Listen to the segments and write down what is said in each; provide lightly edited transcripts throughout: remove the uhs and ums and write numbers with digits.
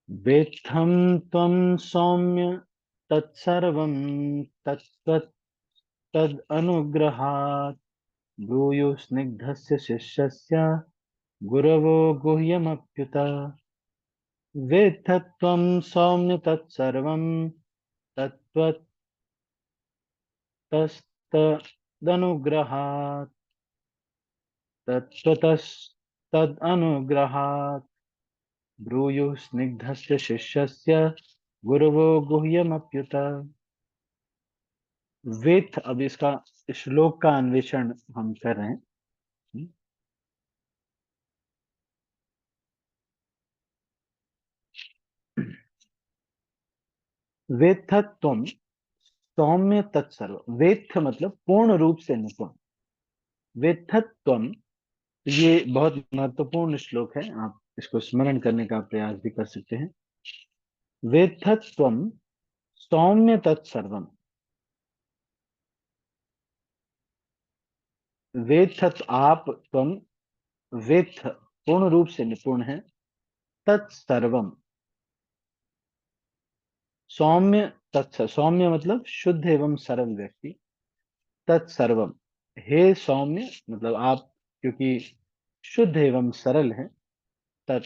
वेत्थं त्वं सौम्य तत्सर्वं तत्त्वत् तदनुग्रहात् ब्रूयो स्निग्धस्य शिष्यस्य गुरवो गुह्यमप्युत। वेत्थ त्वं सौम्य तत्सर्वं तत्त्वतस्तदनुग्रहात् तत्त्वतस्तदनुग्रहात् ब्रूयुः स्निग्धस्य शिष्यस्य गुरवो गुह्यमप्युत। वेत्थ, अब इसका श्लोक का अन्वेषण हम कर रहे हैं। वेत्थत्वम सौम्य तत्सर्व। वेत्थ मतलब पूर्ण रूप से निपुण। वेत्थत्वम, ये बहुत महत्वपूर्ण श्लोक है, आप इसको स्मरण करने का प्रयास भी कर सकते हैं। वेत्थत्वम सौम्य तत्सर्वम। वेत्थ आप, त्वम वेत्थ पूर्ण रूप से निपुण है, तत्सर्वम सौम्य। सौम्य मतलब शुद्ध एवं सरल व्यक्ति। तत्सर्वम, हे सौम्य मतलब आप क्योंकि शुद्ध एवं सरल है। तत्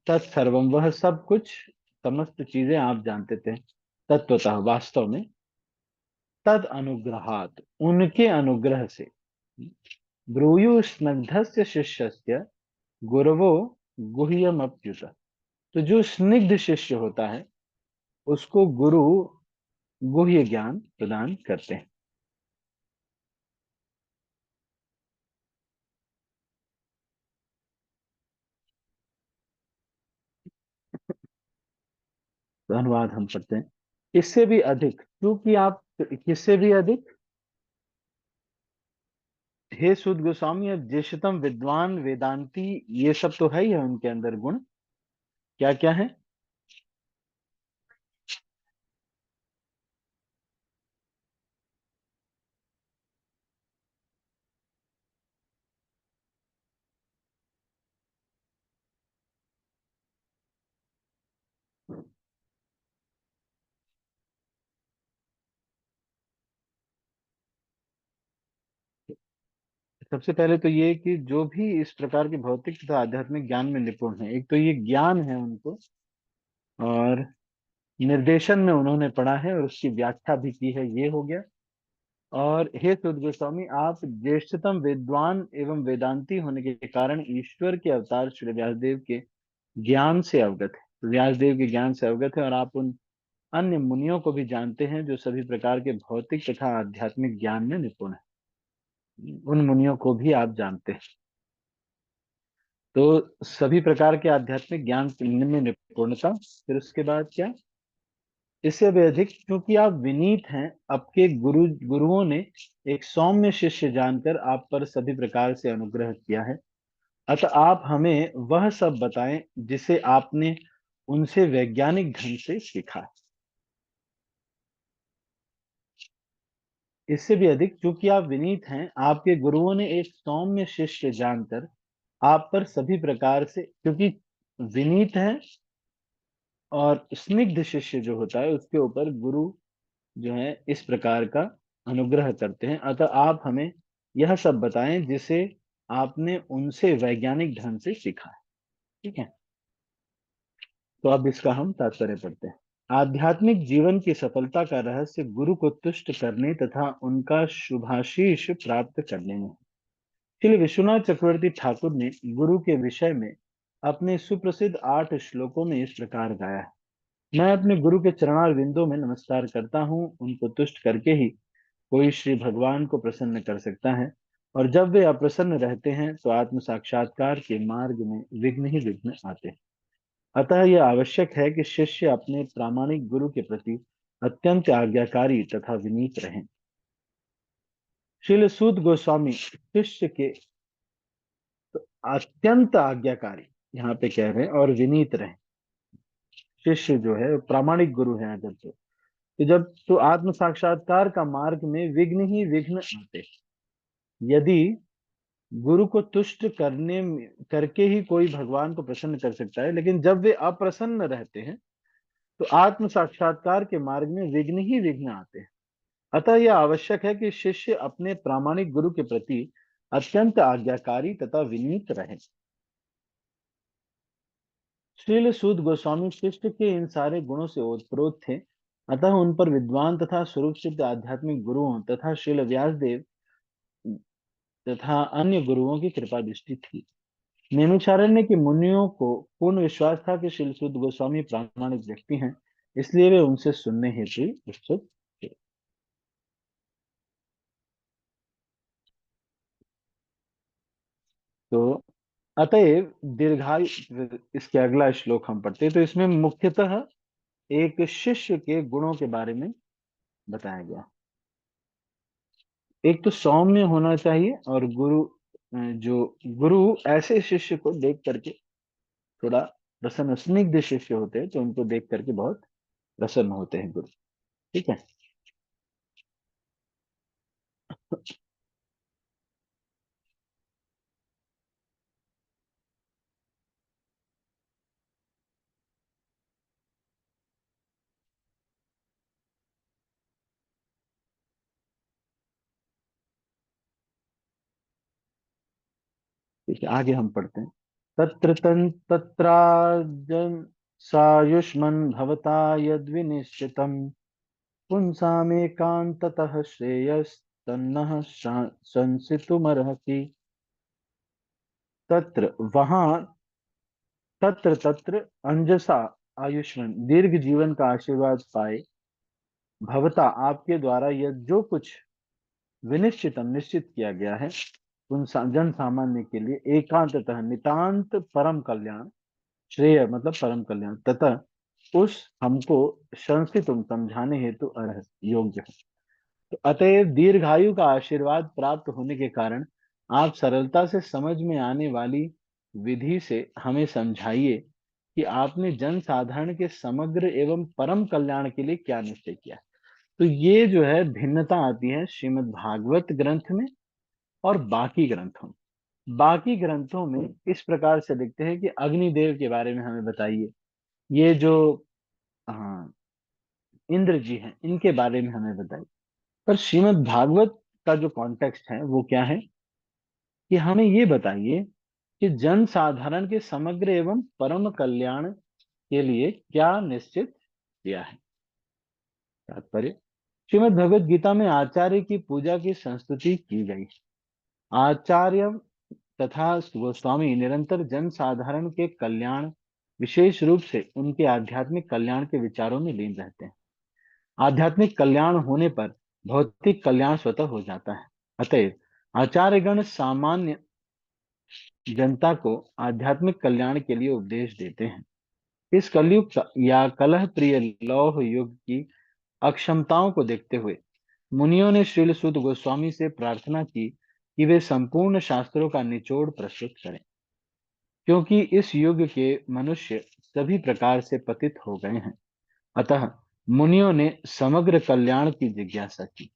तत्सर्वम वह सब कुछ, समस्त चीजें आप जानते थे तत्वतः वास्तव में। तद अनुग्रहात उनके अनुग्रह से। ब्रूयु स्निग्धस्य शिष्यस्य गुरवो गुह्यमप्युत। तो जो स्निग्ध शिष्य होता है उसको गुरु गुह्य ज्ञान प्रदान करते हैं। तो अनुवाद हम पढ़ते हैं। इससे भी अधिक, क्योंकि आप, किससे भी अधिक, हे सुद गोस्वामी, अब ज्येष्ठतम विद्वान वेदांती, ये सब तो है ही है उनके अंदर गुण। क्या क्या है? सबसे पहले तो ये कि जो भी इस प्रकार के भौतिक तथा आध्यात्मिक ज्ञान में निपुण है, एक तो ये ज्ञान है उनको, और निर्देशन में उन्होंने पढ़ा है और उसकी व्याख्या भी की है, ये हो गया। और हे सुद गोस्वामी, आप ज्येष्ठतम विद्वान एवं वेदांती होने के कारण ईश्वर के अवतार श्री व्यासदेव के ज्ञान से अवगत है, व्यासदेव के ज्ञान से अवगत है। और आप उन अन्य मुनियों को भी जानते हैं जो सभी प्रकार के भौतिक तथा आध्यात्मिक ज्ञान में निपुण है, उन मुनियों को भी आप जानते हैं। तो सभी प्रकार के आध्यात्मिक ज्ञान में निपुणता, फिर उसके बाद क्या, इससे भी अधिक क्योंकि आप विनीत हैं, आपके गुरुओं ने एक सौम्य शिष्य जानकर आप पर सभी प्रकार से अनुग्रह किया है। अतः आप हमें वह सब बताएं जिसे आपने उनसे वैज्ञानिक ढंग से सीखा है। इससे भी अधिक क्योंकि आप विनीत हैं, आपके गुरुओं ने एक सौम्य शिष्य जानकर आप पर सभी प्रकार से, क्योंकि विनीत है और स्निग्ध शिष्य जो होता है उसके ऊपर गुरु जो है इस प्रकार का अनुग्रह करते हैं। अतः आप हमें यह सब बताएं जिसे आपने उनसे वैज्ञानिक ढंग से सीखा है। ठीक है, तो अब इसका हम तात्पर्य पढ़ते हैं। आध्यात्मिक जीवन की सफलता का रहस्य गुरु को तुष्ट करने तथा उनका शुभाशीष प्राप्त करने में। श्री विश्वनाथ चक्रवर्ती ठाकुर ने गुरु के विषय में अपने सुप्रसिद्ध 8 श्लोकों में इस प्रकार गाया है। मैं अपने गुरु के चरणार विंदों में नमस्कार करता हूँ, उनको तुष्ट करके ही कोई श्री भगवान को प्रसन्न कर सकता है, और जब वे अप्रसन्न रहते हैं तो आत्म साक्षात्कार के मार्ग में विघ्न ही विघ्न आते हैं। अतः यह आवश्यक है कि शिष्य अपने प्रामाणिक गुरु के प्रति अत्यंत आज्ञाकारी तथा विनीत रहें। श्रील सूत गोस्वामी शिष्य के अत्यंत आज्ञाकारी यहाँ पे कह रहे हैं, और विनीत रहें। शिष्य जो है प्रामाणिक गुरु है अगर तो जब तो आत्म साक्षात्कार का मार्ग में विघ्न ही विघ्न आते हैं। यदि गुरु को तुष्ट करके ही कोई भगवान को प्रसन्न कर सकता है, लेकिन जब वे अप्रसन्न रहते हैं तो आत्म साक्षात्कार के मार्ग में विघ्न ही विघ्न आते हैं। अतः यह आवश्यक है कि शिष्य अपने प्रामाणिक गुरु के प्रति अत्यंत आज्ञाकारी तथा विनीत रहे। श्रील सूद गोस्वामी शिष्य के इन सारे गुणों से ओतप्रोत थे, अतः उन पर विद्वान तथा स्वरूप सिद्ध आध्यात्मिक गुरुओं तथा श्रील व्यासदेव तथा अन्य गुरुओं की कृपा दृष्टि थी। नैमिषारण्य के मुनियों को पूर्ण विश्वास था कि श्रील सूद गोस्वामी प्रामाणिक व्यक्ति हैं, इसलिए वे उनसे सुनने हेतु उत्सुक थे। तो अतएव दीर्घायु, इसके अगला श्लोक हम पढ़ते हैं, तो इसमें मुख्यतः एक शिष्य के गुणों के बारे में बताया गया। एक तो सौम्य होना चाहिए, और जो गुरु ऐसे शिष्य को देख करके थोड़ा प्रसन्न, स्निग्ध शिष्य होते हैं तो उनको देख करके बहुत प्रसन्न होते हैं गुरु। ठीक है। ठीक है, आगे हम पढ़ते हैं। तत्राजन सायुष्मन भवता यद्विनिश्चितम् पुंसामेकान्ततः श्रेयस्तन्नः संसितुमर्हसि। तत्र वहां, तत्र तत्र अंजसा आयुष्मान दीर्घ जीवन का आशीर्वाद पाए, भवता आपके द्वारा यह जो कुछ विनिश्चितम निश्चित किया गया है उन जन सामान्य के लिए, एकांततः नितांत परम कल्याण, श्रेय मतलब परम कल्याण, तथा उस हमको संस्कृतम समझाने हेतु अर्ह योग्य है। तो अतएव दीर्घायु का आशीर्वाद प्राप्त होने के कारण आप सरलता से समझ में आने वाली विधि से हमें समझाइए कि आपने जन साधारण के समग्र एवं परम कल्याण के लिए क्या निश्चय किया। तो ये जो है भिन्नता आती है श्रीमद् भागवत ग्रंथ में और बाकी ग्रंथों में। बाकी ग्रंथों में इस प्रकार से लिखते हैं कि अग्निदेव के बारे में हमें बताइए, ये जो हाँ इंद्र जी हैं इनके बारे में हमें बताइए। पर श्रीमद् भागवत का जो कॉन्टेक्स्ट है वो क्या है, कि हमें ये बताइए कि जन साधारण के समग्र एवं परम कल्याण के लिए क्या निश्चित किया है। तात्पर्य, श्रीमद् भगवत गीता में आचार्य की पूजा की संस्तुति की गई। आचार्य तथा गोस्वामी निरंतर जन साधारण के कल्याण, विशेष रूप से उनके आध्यात्मिक कल्याण के विचारों में लीन रहते हैं। आध्यात्मिक कल्याण होने पर भौतिक कल्याण स्वतः हो जाता है। अतएव आचार्यगण सामान्य जनता को आध्यात्मिक कल्याण के लिए उपदेश देते हैं। इस कलयुग या कलह प्रिय लौह युग की अक्षमताओं को देखते हुए मुनियों ने श्रील सुत गोस्वामी से प्रार्थना की कि वे संपूर्ण शास्त्रों का निचोड़ प्रस्तुत करें, क्योंकि इस युग के मनुष्य सभी प्रकार से पतित हो गए हैं। अतः मुनियों ने समग्र कल्याण की जिज्ञासा की।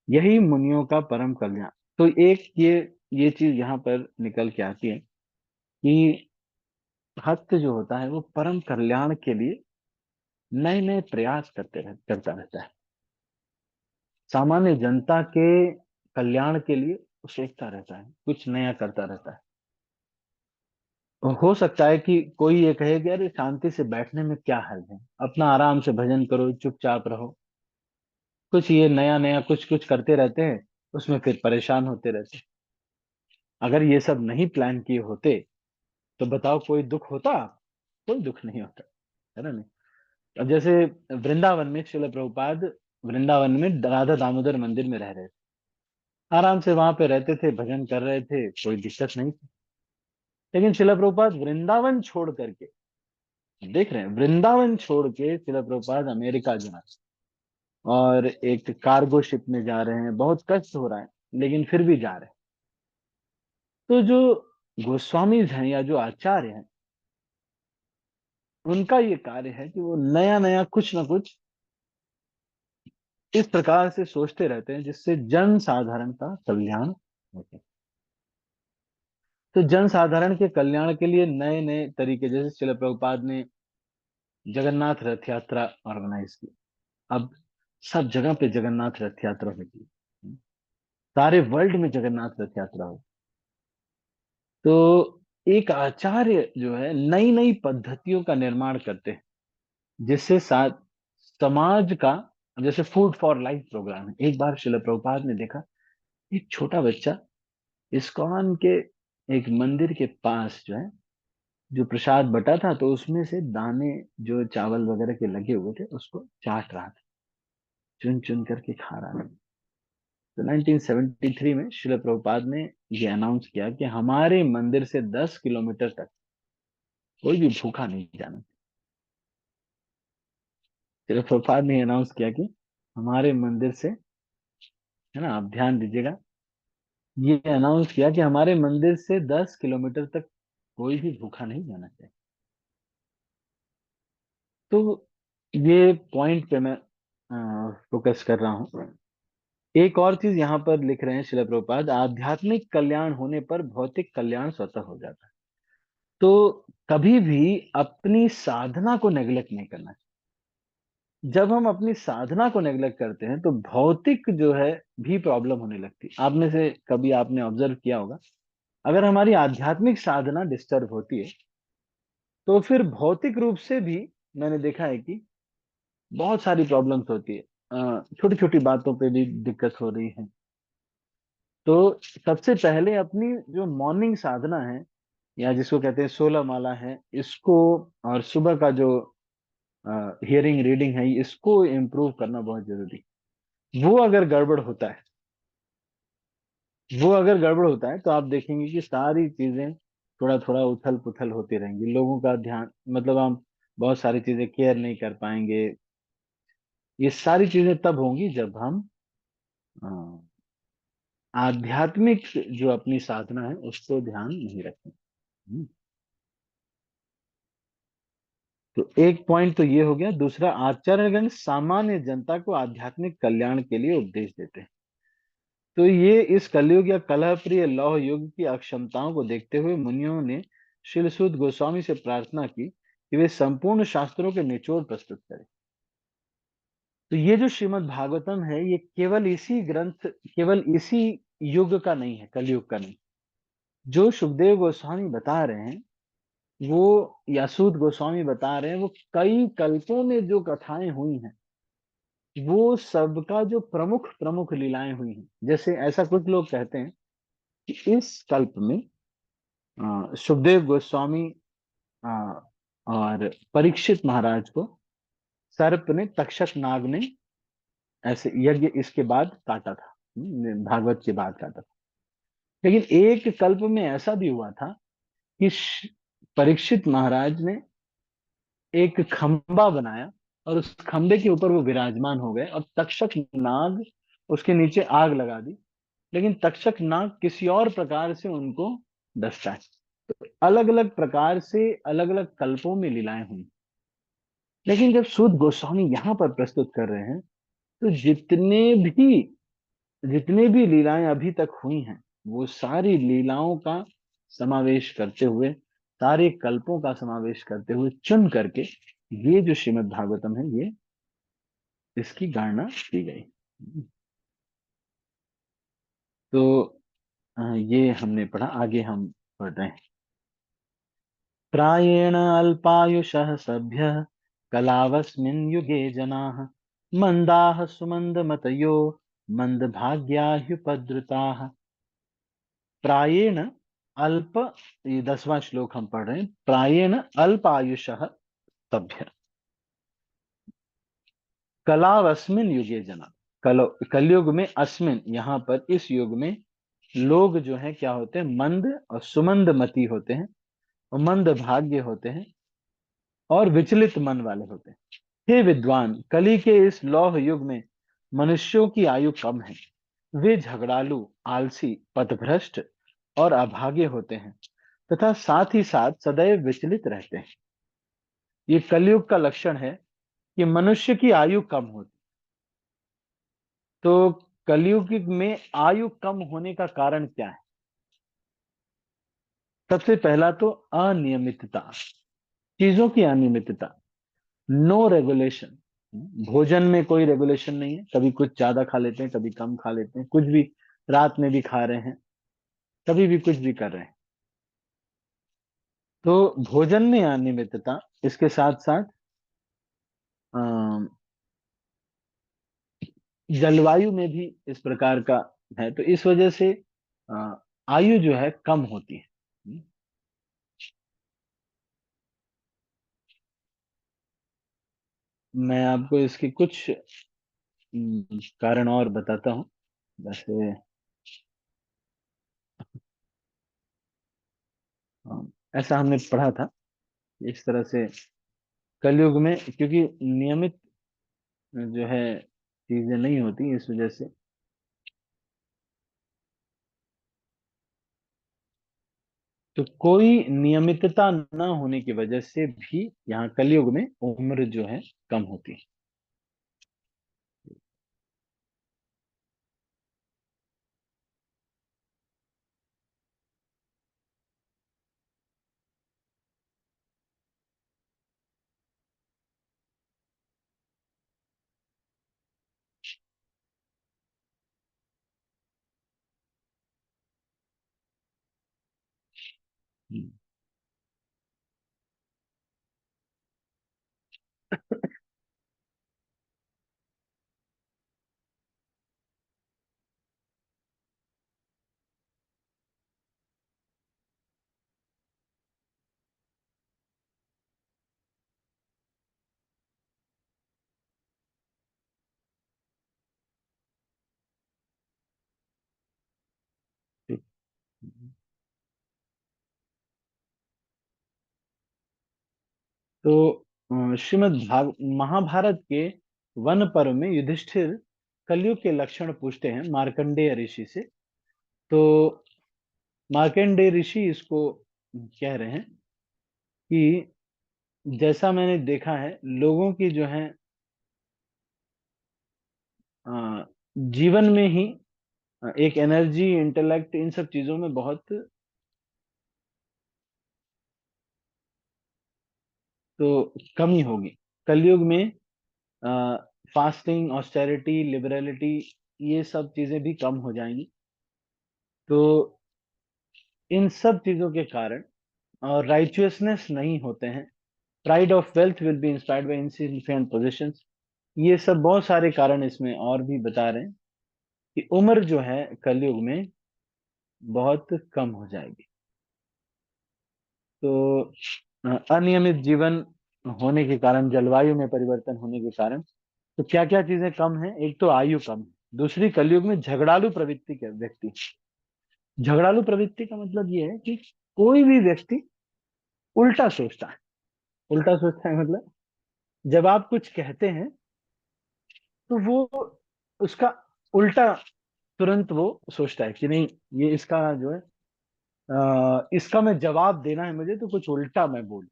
यही मुनियों का परम कल्याण। तो एक ये चीज यहाँ पर निकल के आती है कि भक्त जो होता है वो परम कल्याण के लिए नए नए प्रयास करता रहता है। सामान्य जनता के कल्याण के लिए वो सोचता रहता है, कुछ नया करता रहता है। हो सकता है कि कोई ये कहे कि अरे शांति से बैठने में क्या हर्ज है, अपना आराम से भजन करो, चुपचाप रहो। कुछ ये नया नया कुछ कुछ करते रहते हैं, उसमें फिर परेशान होते रहते हैं। अगर ये सब नहीं प्लान किए होते तो बताओ कोई दुख होता? कोई दुख नहीं होता, है ना। नहीं। अब जैसे वृंदावन में श्रील प्रभुपाद वृंदावन में राधा दामोदर मंदिर में रह रहे थे, आराम से वहां पे रहते थे, भजन कर रहे थे, कोई दिक्कत नहीं थी। लेकिन श्रील प्रभुपाद वृंदावन छोड़ करके, देख रहे हैं, वृंदावन छोड़ के श्रील प्रभुपाद अमेरिका जा रहे हैं, और एक कार्गो शिप में जा रहे हैं, बहुत कष्ट हो रहा है लेकिन फिर भी जा रहे हैं। तो जो गोस्वामी हैं या जो आचार्य हैं, उनका ये कार्य है कि वो नया नया कुछ ना कुछ इस प्रकार से सोचते रहते हैं जिससे जन साधारण का कल्याण हो सके। तो जनसाधारण के कल्याण के लिए नए नए तरीके, जैसे शिला प्रभुपाद ने जगन्नाथ रथ यात्रा ऑर्गेनाइज की। अब सब जगह पे जगन्नाथ रथ यात्रा होगी, सारे वर्ल्ड में जगन्नाथ रथ यात्रा हो। तो एक आचार्य जो है नई नई पद्धतियों का निर्माण करते हैं, जिससे साथ समाज का, जैसे फूड फॉर लाइफ प्रोग्राम है। एक बार शिला प्रभुपाद ने देखा एक छोटा बच्चा इस्कॉन के एक मंदिर के पास जो है, जो प्रसाद बटा था, तो उसमें से दाने जो चावल वगैरह के लगे हुए थे उसको चाट रहा था, चुन चुन करके खा रहा था। तो 1973 में शिला प्रभुपाद ने ये अनाउंस किया कि हमारे मंदिर से 10 किलोमीटर तक कोई भी भूखा नहीं जाना। शिला प्रभुपाद ने अनाउंस किया कि हमारे मंदिर से, है ना, आप ध्यान दीजिएगा, ये अनाउंस किया कि हमारे मंदिर से 10 किलोमीटर तक कोई भी भूखा नहीं जाना चाहिए। तो ये पॉइंट पे मैं फोकस कर रहा हूँ। एक और चीज यहाँ पर लिख रहे हैं शिला प्रभुपाद, आध्यात्मिक कल्याण होने पर भौतिक कल्याण स्वतः हो जाता है। तो कभी भी अपनी साधना को नेग्लेक्ट नहीं करना चाहिए। जब हम अपनी साधना को नेग्लेक्ट करते हैं तो भौतिक जो है भी प्रॉब्लम होने लगती है। आप में से कभी आपने ऑब्जर्व किया होगा, अगर हमारी आध्यात्मिक साधना डिस्टर्ब होती है तो फिर भौतिक रूप से भी मैंने देखा है कि बहुत सारी प्रॉब्लम्स होती है, छोटी छोटी बातों पे भी दिक्कत हो रही है। तो सबसे पहले अपनी जो मॉर्निंग साधना है, या जिसको कहते हैं 16 माला है, इसको, और सुबह का जो हियरिंग रीडिंग है, इसको इम्प्रूव करना बहुत जरूरी है। वो अगर गड़बड़ होता है तो आप देखेंगे कि सारी चीजें थोड़ा थोड़ा उथल पुथल होती रहेंगी, लोगों का ध्यान, मतलब हम बहुत सारी चीजें केयर नहीं कर पाएंगे। ये सारी चीजें तब होंगी जब हम अ, आध्यात्मिक जो अपनी साधना है उसको ध्यान नहीं रखें। हम्म। तो एक पॉइंट तो ये हो गया। दूसरा, आचार्यगण सामान्य जनता को आध्यात्मिक कल्याण के लिए उपदेश देते हैं। तो ये इस कलयुग या कलह प्रिय लौह युग की अक्षमताओं को देखते हुए मुनियों ने श्रील सुद गोस्वामी से प्रार्थना की कि वे संपूर्ण शास्त्रों के निचोड़ प्रस्तुत करें। तो ये जो श्रीमद् भागवतम है, ये केवल इसी युग का नहीं है, कलयुग का नहीं। जो सुखदेव गोस्वामी बता रहे हैं, वो यासूद गोस्वामी बता रहे हैं, वो कई कल्पों में जो कथाएं हुई हैं, वो सबका जो प्रमुख प्रमुख लीलाएं हुई हैं। जैसे ऐसा कुछ लोग कहते हैं कि इस कल्प में सुखदेव गोस्वामी अ, और परीक्षित महाराज को सर्प ने, तक्षक नाग ने ऐसे यज्ञ इसके बाद काटा था, भागवत के बाद काटा था। लेकिन एक कल्प में ऐसा भी हुआ था कि परीक्षित महाराज ने एक खंबा बनाया और उस खंबे के ऊपर वो विराजमान हो गए, और तक्षक नाग उसके नीचे आग लगा दी। लेकिन तक्षक नाग किसी और प्रकार से उनको डसता है। अलग अलग प्रकार से अलग अलग कल्पों में लीलाएं हुई। लेकिन जब सूत गोस्वामी यहाँ पर प्रस्तुत कर रहे हैं, तो जितने भी लीलाएं अभी तक हुई हैं, वो सारी लीलाओं का समावेश करते हुए, सारे कल्पों का समावेश करते हुए चुन करके ये जो श्रीमद् भागवतम है, ये इसकी गणना की गई। तो ये हमने पढ़ा, आगे हम पढ़ रहे हैं। प्रायेण अल्पायुषः सभ्यः कलावस्मिन् युगे जनाः मंदाः सुमन्दमतयो मंदभाग्या ह्युपद्रुताः। प्रायेण अल्प, ये 10वां श्लोक हम पढ़ रहे हैं। प्रायेण अल्प आयुषः सभ्य कलावस्मिन युगे जना। कलयुग में, अस्मिन यहाँ पर इस युग में, लोग जो है क्या होते हैं, मंद और सुमंद मति होते हैं, और मंद भाग्य होते हैं, और विचलित मन वाले होते हैं। हे विद्वान, कली के इस लौह युग में मनुष्यों की आयु कम है। वे झगड़ालू, आलसी, पथभ्रष्ट और अभागे होते हैं, तथा साथ ही साथ सदैव विचलित रहते हैं। ये कलयुग का लक्षण है कि मनुष्य की आयु कम होती। तो कलयुग में आयु कम होने का कारण क्या है? सबसे पहला तो अनियमितता, चीजों की अनियमितता, नो रेगुलेशन। भोजन में कोई रेगुलेशन नहीं है, कभी कुछ ज्यादा खा लेते हैं, कभी कम खा लेते हैं, कुछ भी रात में भी खा रहे हैं, कभी भी कुछ भी कर रहे हैं। तो भोजन में अनियमितता, इसके साथ साथ अम, जलवायु में भी इस प्रकार का है, तो इस वजह से अ, आयु जो है कम होती है। मैं आपको इसके कुछ कारण और बताता हूँ। वैसे ऐसा हमने पढ़ा था, इस तरह से कलयुग में क्योंकि नियमित जो है चीजें नहीं होती, इस वजह से तो कोई नियमितता न होने की वजह से भी यहाँ कलयुग में उम्र जो है कम होती है। हम्म, ठीक। तो श्रीमद् महाभारत के वन पर्व में युधिष्ठिर कलयुग के लक्षण पूछते हैं मार्कंडेय ऋषि से। तो मार्कंडेय ऋषि इसको कह रहे हैं कि जैसा मैंने देखा है लोगों की जो है अ, जीवन में ही एक एनर्जी, इंटेलेक्ट, इन सब चीजों में बहुत तो कमी होगी। कलयुग में फास्टिंग, ऑस्टेरिटी, लिबरलिटी, ये सब चीजें भी कम हो जाएंगी। तो इन सब चीजों के कारण और राइचियसनेस नहीं होते हैं, pride of wealth will be inspired by insignificant positions, ये सब बहुत सारे कारण इसमें और भी बता रहे हैं कि उम्र जो है कलयुग में बहुत कम हो जाएगी। तो अनियमित जीवन होने के कारण, जलवायु में परिवर्तन होने के कारण, तो क्या क्या चीजें कम है? एक तो आयु कम है, दूसरी कलयुग में झगड़ालू प्रवृत्ति के व्यक्ति। झगड़ालू प्रवृत्ति का मतलब ये है कि कोई भी व्यक्ति उल्टा सोचता है। उल्टा सोचता है मतलब जब आप कुछ कहते हैं तो वो उसका उल्टा तुरंत वो सोचता है कि नहीं, ये इसका जो है इसका मैं जवाब देना है मुझे, तो कुछ उल्टा मैं बोल।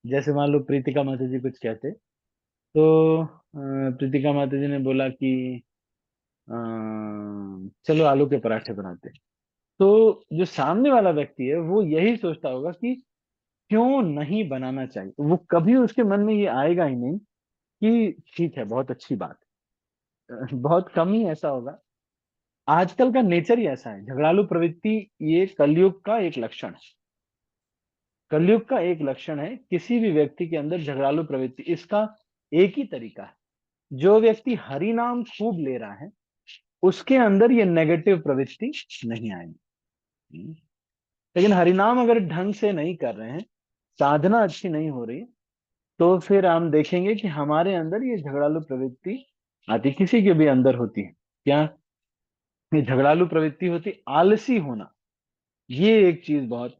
जैसे मान लो प्रीतिका माता जी कुछ कहते, तो प्रीतिका माता जी ने बोला कि अ, चलो आलू के पराठे बनाते हैं। तो जो सामने वाला व्यक्ति है वो यही सोचता होगा कि क्यों नहीं बनाना चाहिए, वो कभी उसके मन में ये आएगा ही नहीं कि ठीक है, बहुत अच्छी बात है। बहुत कम ही ऐसा होगा। आजकल का नेचर ही ऐसा है, झगड़ालू प्रवृत्ति। ये कलयुग का एक लक्षण है। कलयुग का एक लक्षण है किसी भी व्यक्ति के अंदर झगड़ालू प्रवृत्ति। इसका एक ही तरीका है, जो व्यक्ति हरि नाम खूब ले रहा है उसके अंदर ये नेगेटिव प्रवृत्ति नहीं आएगी। लेकिन हरिनाम अगर ढंग से नहीं कर रहे हैं, साधना अच्छी नहीं हो रही, तो फिर हम देखेंगे कि हमारे अंदर ये झगड़ालू प्रवृत्ति आती, किसी के भी अंदर होती है। क्या ये झगड़ालू प्रवृत्ति होती? आलसी होना, ये एक चीज बहुत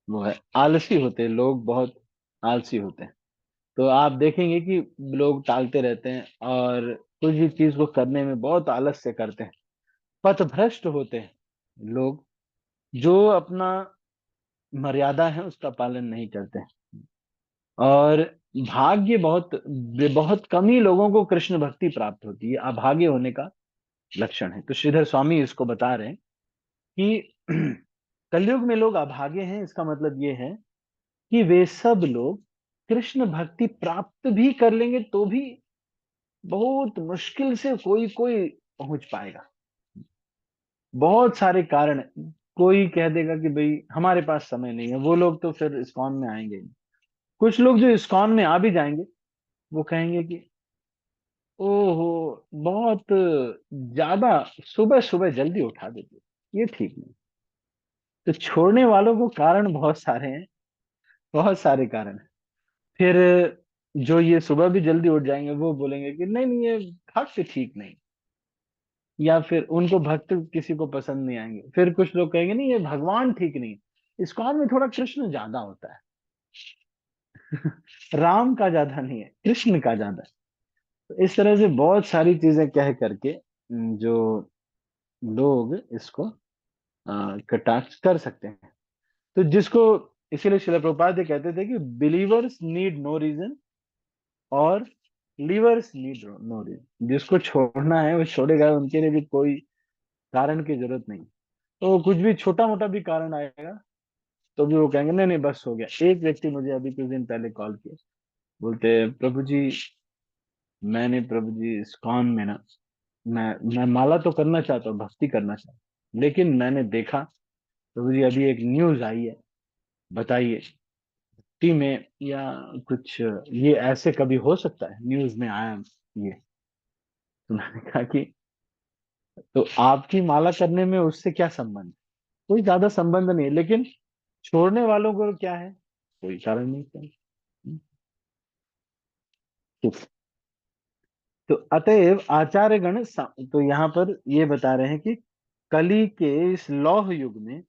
वो है। आलसी होते हैं लोग, बहुत आलसी होते हैं। तो आप देखेंगे कि लोग टालते रहते हैं और कुछ भी चीज को करने में बहुत आलस से करते हैं। पथभ्रष्ट होते हैं लोग, जो अपना मर्यादा है उसका पालन नहीं करते हैं। और भाग्य बहुत बहुत कम ही लोगों को कृष्ण भक्ति प्राप्त होती है, अभागे होने का लक्षण है। तो श्रीधर स्वामी इसको बता रहे हैं कि कलयुग में लोग अभागे हैं, इसका मतलब ये है कि वे सब लोग कृष्ण भक्ति प्राप्त भी कर लेंगे तो भी बहुत मुश्किल से कोई कोई पहुंच पाएगा। बहुत सारे कारण हैं। कोई कह देगा कि भाई हमारे पास समय नहीं है, वो लोग तो फिर इस्कॉन में आएंगे ही नहीं। कुछ लोग जो इस्कॉन में आ भी जाएंगे वो कहेंगे कि ओहो, बहुत ज्यादा सुबह सुबह जल्दी उठा देते, ये ठीक नहीं। तो छोड़ने वालों को कारण बहुत सारे हैं, बहुत सारे कारण हैं। फिर जो ये सुबह भी जल्दी उठ जाएंगे वो बोलेंगे कि नहीं नहीं, ये भक्त ठीक नहीं। या फिर उनको भक्त किसी को पसंद नहीं आएंगे। फिर कुछ लोग कहेंगे नहीं, ये भगवान ठीक नहीं। इस्कॉन में थोड़ा कृष्ण ज्यादा होता है। राम का ज्यादा नहीं है, कृष्ण का ज्यादा है। तो इस तरह से बहुत सारी चीजें कह करके जो लोग इसको कटाक्ष कर सकते हैं। तो जिसको, इसीलिए श्रील प्रभुपाद ये कहते थे कि बिलीवर्स नीड नो रीजन और लीवर्स नीड नो रीजन। जिसको छोड़ना है वो छोड़ेगा, उनके लिए भी कोई कारण की जरूरत नहीं। तो कुछ भी छोटा मोटा भी कारण आएगा तो भी वो कहेंगे नहीं नहीं बस हो गया। एक व्यक्ति मुझे अभी कुछ दिन पहले कॉल किया, बोलते प्रभु जी, मैंने प्रभु जी इस्कॉन में ना, मैं माला तो करना चाहता हूँ, भक्ति करना चाहता हूँ, लेकिन मैंने देखा प्रभु जी अभी एक न्यूज आई है, बताइए टी में या कुछ, ये ऐसे कभी हो सकता है, न्यूज में आया ये। तो मैंने कहा कि तो आपकी माला करने में उससे क्या संबंध? कोई ज्यादा संबंध नहीं है, लेकिन छोड़ने वालों को क्या है, कोई कारण नहीं है। ठीक। तो अतएव आचार्यगण तो यहाँ पर ये बता रहे हैं कि कली के इस लौह युग में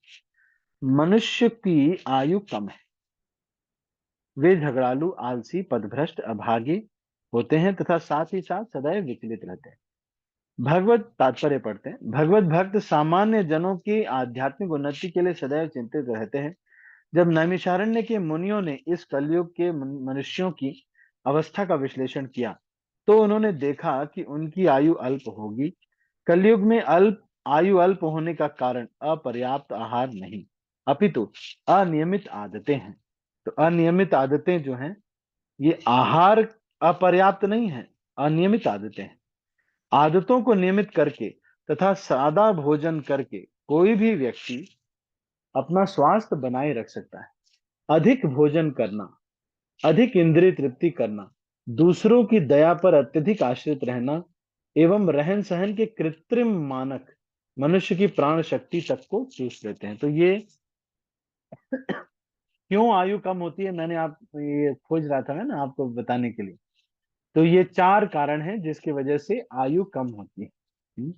मनुष्य की आयु कम है। वे झगड़ालू, आलसी, पदभ्रष्ट, अभागी होते हैं तथा साथ ही साथ सदैव विचलित रहते हैं। भगवत तात्पर्य पढ़ते हैं। भगवत भक्त सामान्य जनों की आध्यात्मिक उन्नति के लिए सदैव चिंतित रहते हैं। जब नैमिषारण्य के मुनियों ने इस कलयुग के मनुष्यों की अवस्था का विश्लेषण किया तो उन्होंने देखा कि उनकी आयु अल्प होगी। कलयुग में अल्प होने का कारण अपर्याप्त आहार नहीं, अपितु अनियमित आदतें हैं। तो अनियमित आदतें जो हैं, ये आहार अपर्याप्त नहीं है, अनियमित आदतें हैं। आदतों को नियमित करके तथा सादा भोजन करके कोई भी व्यक्ति अपना स्वास्थ्य बनाए रख सकता है। अधिक भोजन करना, अधिक इंद्रिय तृप्ति करना, दूसरों की दया पर अत्यधिक आश्रित रहना एवं रहन सहन के कृत्रिम मानक मनुष्य की प्राण शक्ति तक को चूस लेते हैं। तो ये क्यों आयु कम होती है, मैंने आप ये खोज रहा था मैं ना आपको बताने के लिए। तो ये चार कारण हैं जिसकी वजह से आयु कम होती है। हम्म।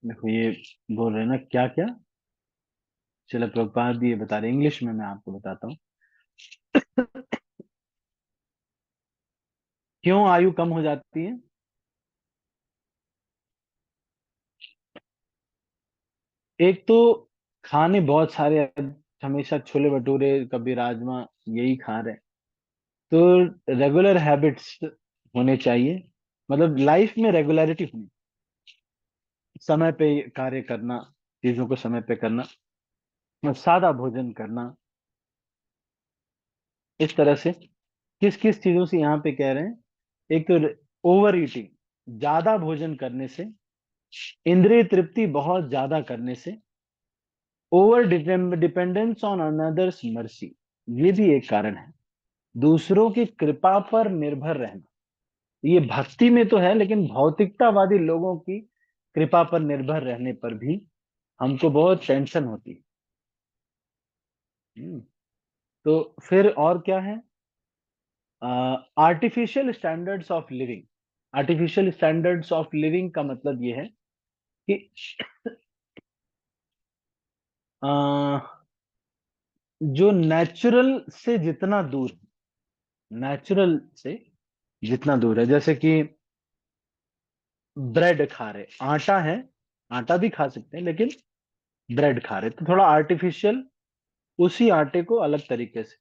देखो ये बोल रहे हैं ना क्या क्या। चलो प्रभुपाद भी ये बता रहे, इंग्लिश में मैं आपको बताता हूँ। क्यों आयु कम हो जाती है? एक तो खाने बहुत सारे, हमेशा छोले भटूरे, कभी राजमा, यही खा रहे हैं। तो रेगुलर हैबिट्स होने चाहिए, मतलब लाइफ में रेगुलरिटी होनी, समय पे कार्य करना, चीजों को समय पे करना, सादा भोजन करना। इस तरह से किस किस चीजों से यहाँ पे कह रहे हैं? एक तो ओवर ईटिंग, ज्यादा भोजन करने से, इंद्रिय तृप्ति बहुत ज्यादा करने से, over dependence on another's mercy, ये भी एक कारण है। दूसरों की कृपा पर निर्भर रहना, ये भक्ति में तो है लेकिन भौतिकतावादी लोगों की कृपा पर निर्भर रहने पर भी हमको बहुत टेंशन होती है। हम्म, तो फिर और क्या है? Artificial standards of living. Artificial standards of living का मतलब ये है कि अ, जो नेचुरल से जितना दूर, नेचुरल से जितना दूर है, जैसे कि ब्रेड खा रहे, आटा है, आटा भी खा सकते हैं लेकिन ब्रेड खा रहे तो थोड़ा आर्टिफिशियल, उसी आटे को अलग तरीके से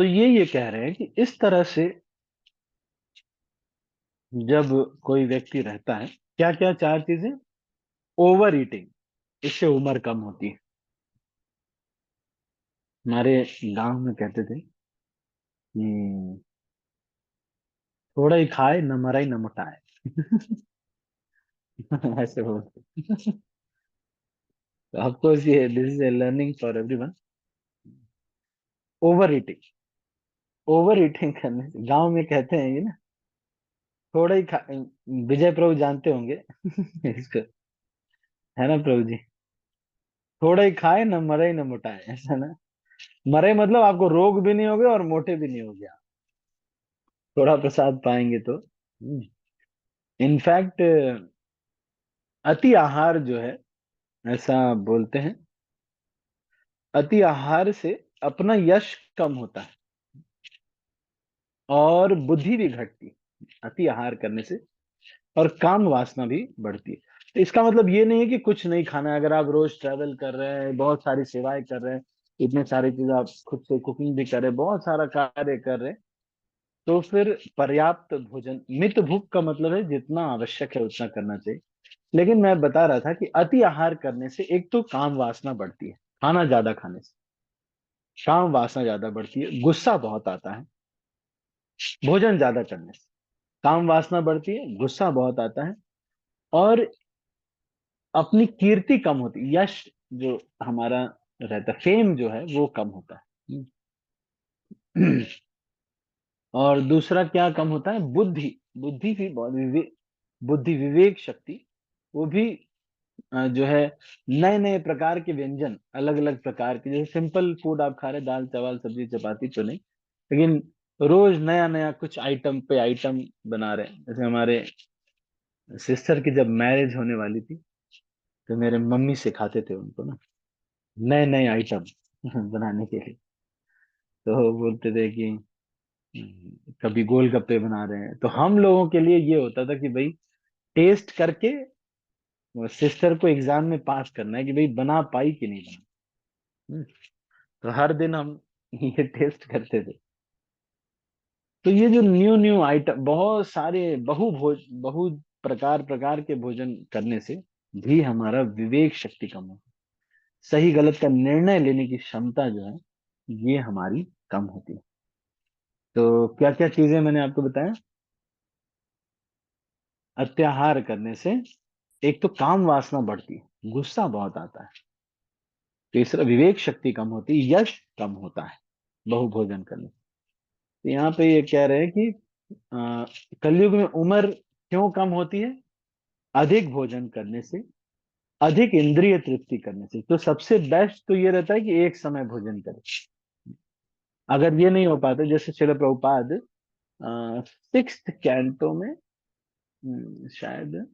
तो ये कह रहे हैं कि इस तरह से जब कोई व्यक्ति रहता है, क्या क्या चार चीजें? ओवर ईटिंग, इससे उम्र कम होती है। हमारे गांव में कहते थे कि थोड़ा ही खाए न मराई न मोटाए। ऐसे बोलते। तो ऑफकोर्स ये this is a learning for everyone. Over eating, over eating करने से गांव में कहते हैं ये ना, थोड़ा ही खा। विजय प्रभु जानते होंगे इसको, है ना प्रभु जी? थोड़ा ही खाए न मरे न मोटाए, ऐसा ना। मरे मतलब आपको रोग भी नहीं होगे और मोटे भी नहीं होगे आप, थोड़ा प्रसाद पाएंगे तो। इनफैक्ट अति आहार जो है, ऐसा बोलते हैं, अति आहार से अपना यश कम होता है और बुद्धि भी घटती है अति आहार करने से, और काम वासना भी बढ़ती है। तो इसका मतलब ये नहीं है कि कुछ नहीं खाना है। अगर आप रोज ट्रैवल कर रहे हैं, बहुत सारी सेवाएं कर रहे हैं, इतने सारी चीजें आप खुद से कुकिंग भी कर रहे हैं, बहुत सारा कार्य कर रहे हैं, तो फिर पर्याप्त भोजन, मित भूख का मतलब है जितना आवश्यक है उतना करना चाहिए। लेकिन मैं बता रहा था कि अति आहार करने से एक तो काम वासना बढ़ती है, खाना ज्यादा खाने से काम वासना ज्यादा बढ़ती है, गुस्सा बहुत आता है भोजन ज्यादा करने से, काम वासना बढ़ती है, गुस्सा बहुत आता है, और अपनी कीर्ति कम होती है, यश जो हमारा रहता है, फेम जो है वो कम होता है। और दूसरा क्या कम होता है? बुद्धि, बुद्धि भी बहुत बुद्धि विवेक शक्ति, वो भी जो है, नए नए प्रकार के व्यंजन, अलग अलग प्रकार के, जैसे सिंपल फूड आप खा रहे, दाल चावल सब्जी चपाती तो नहीं, लेकिन रोज नया नया कुछ आइटम पे आइटम बना रहे हैं। जैसे हमारे सिस्टर की जब मैरिज होने वाली थी, तो मेरे मम्मी सिखाते थे उनको ना नए नए आइटम बनाने के लिए। तो बोलते थे कि कभी गोलगप्पे बना रहे हैं, तो हम लोगों के लिए ये होता था कि भाई टेस्ट करके सिस्टर को एग्जाम में पास करना है कि भाई बना पाई कि नहीं बना। हम्म, तो हर दिन हम ये टेस्ट करते थे। तो ये जो न्यू न्यू आइटम, बहुत सारे बहु प्रकार प्रकार के भोजन करने से भी हमारा विवेक शक्ति कम होती है, सही गलत का निर्णय लेने की क्षमता जो है ये हमारी कम होती है। तो क्या क्या चीजें मैंने आपको बताया? अत्याहार करने से एक तो काम वासना बढ़ती है, गुस्सा बहुत आता है, तीसरा विवेक शक्ति कम होती है, यश कम होता है बहुभोजन करने से। तो यहाँ पे ये कह रहे हैं कि अ, कलयुग में उम्र क्यों कम होती है? अधिक भोजन करने से, अधिक इंद्रिय तृप्ति करने से। तो सबसे बेस्ट तो ये रहता है कि एक समय भोजन करें। अगर ये नहीं हो पाता, जैसे शिल प्रभुपाद सिक्स्थ कैंटो में शायद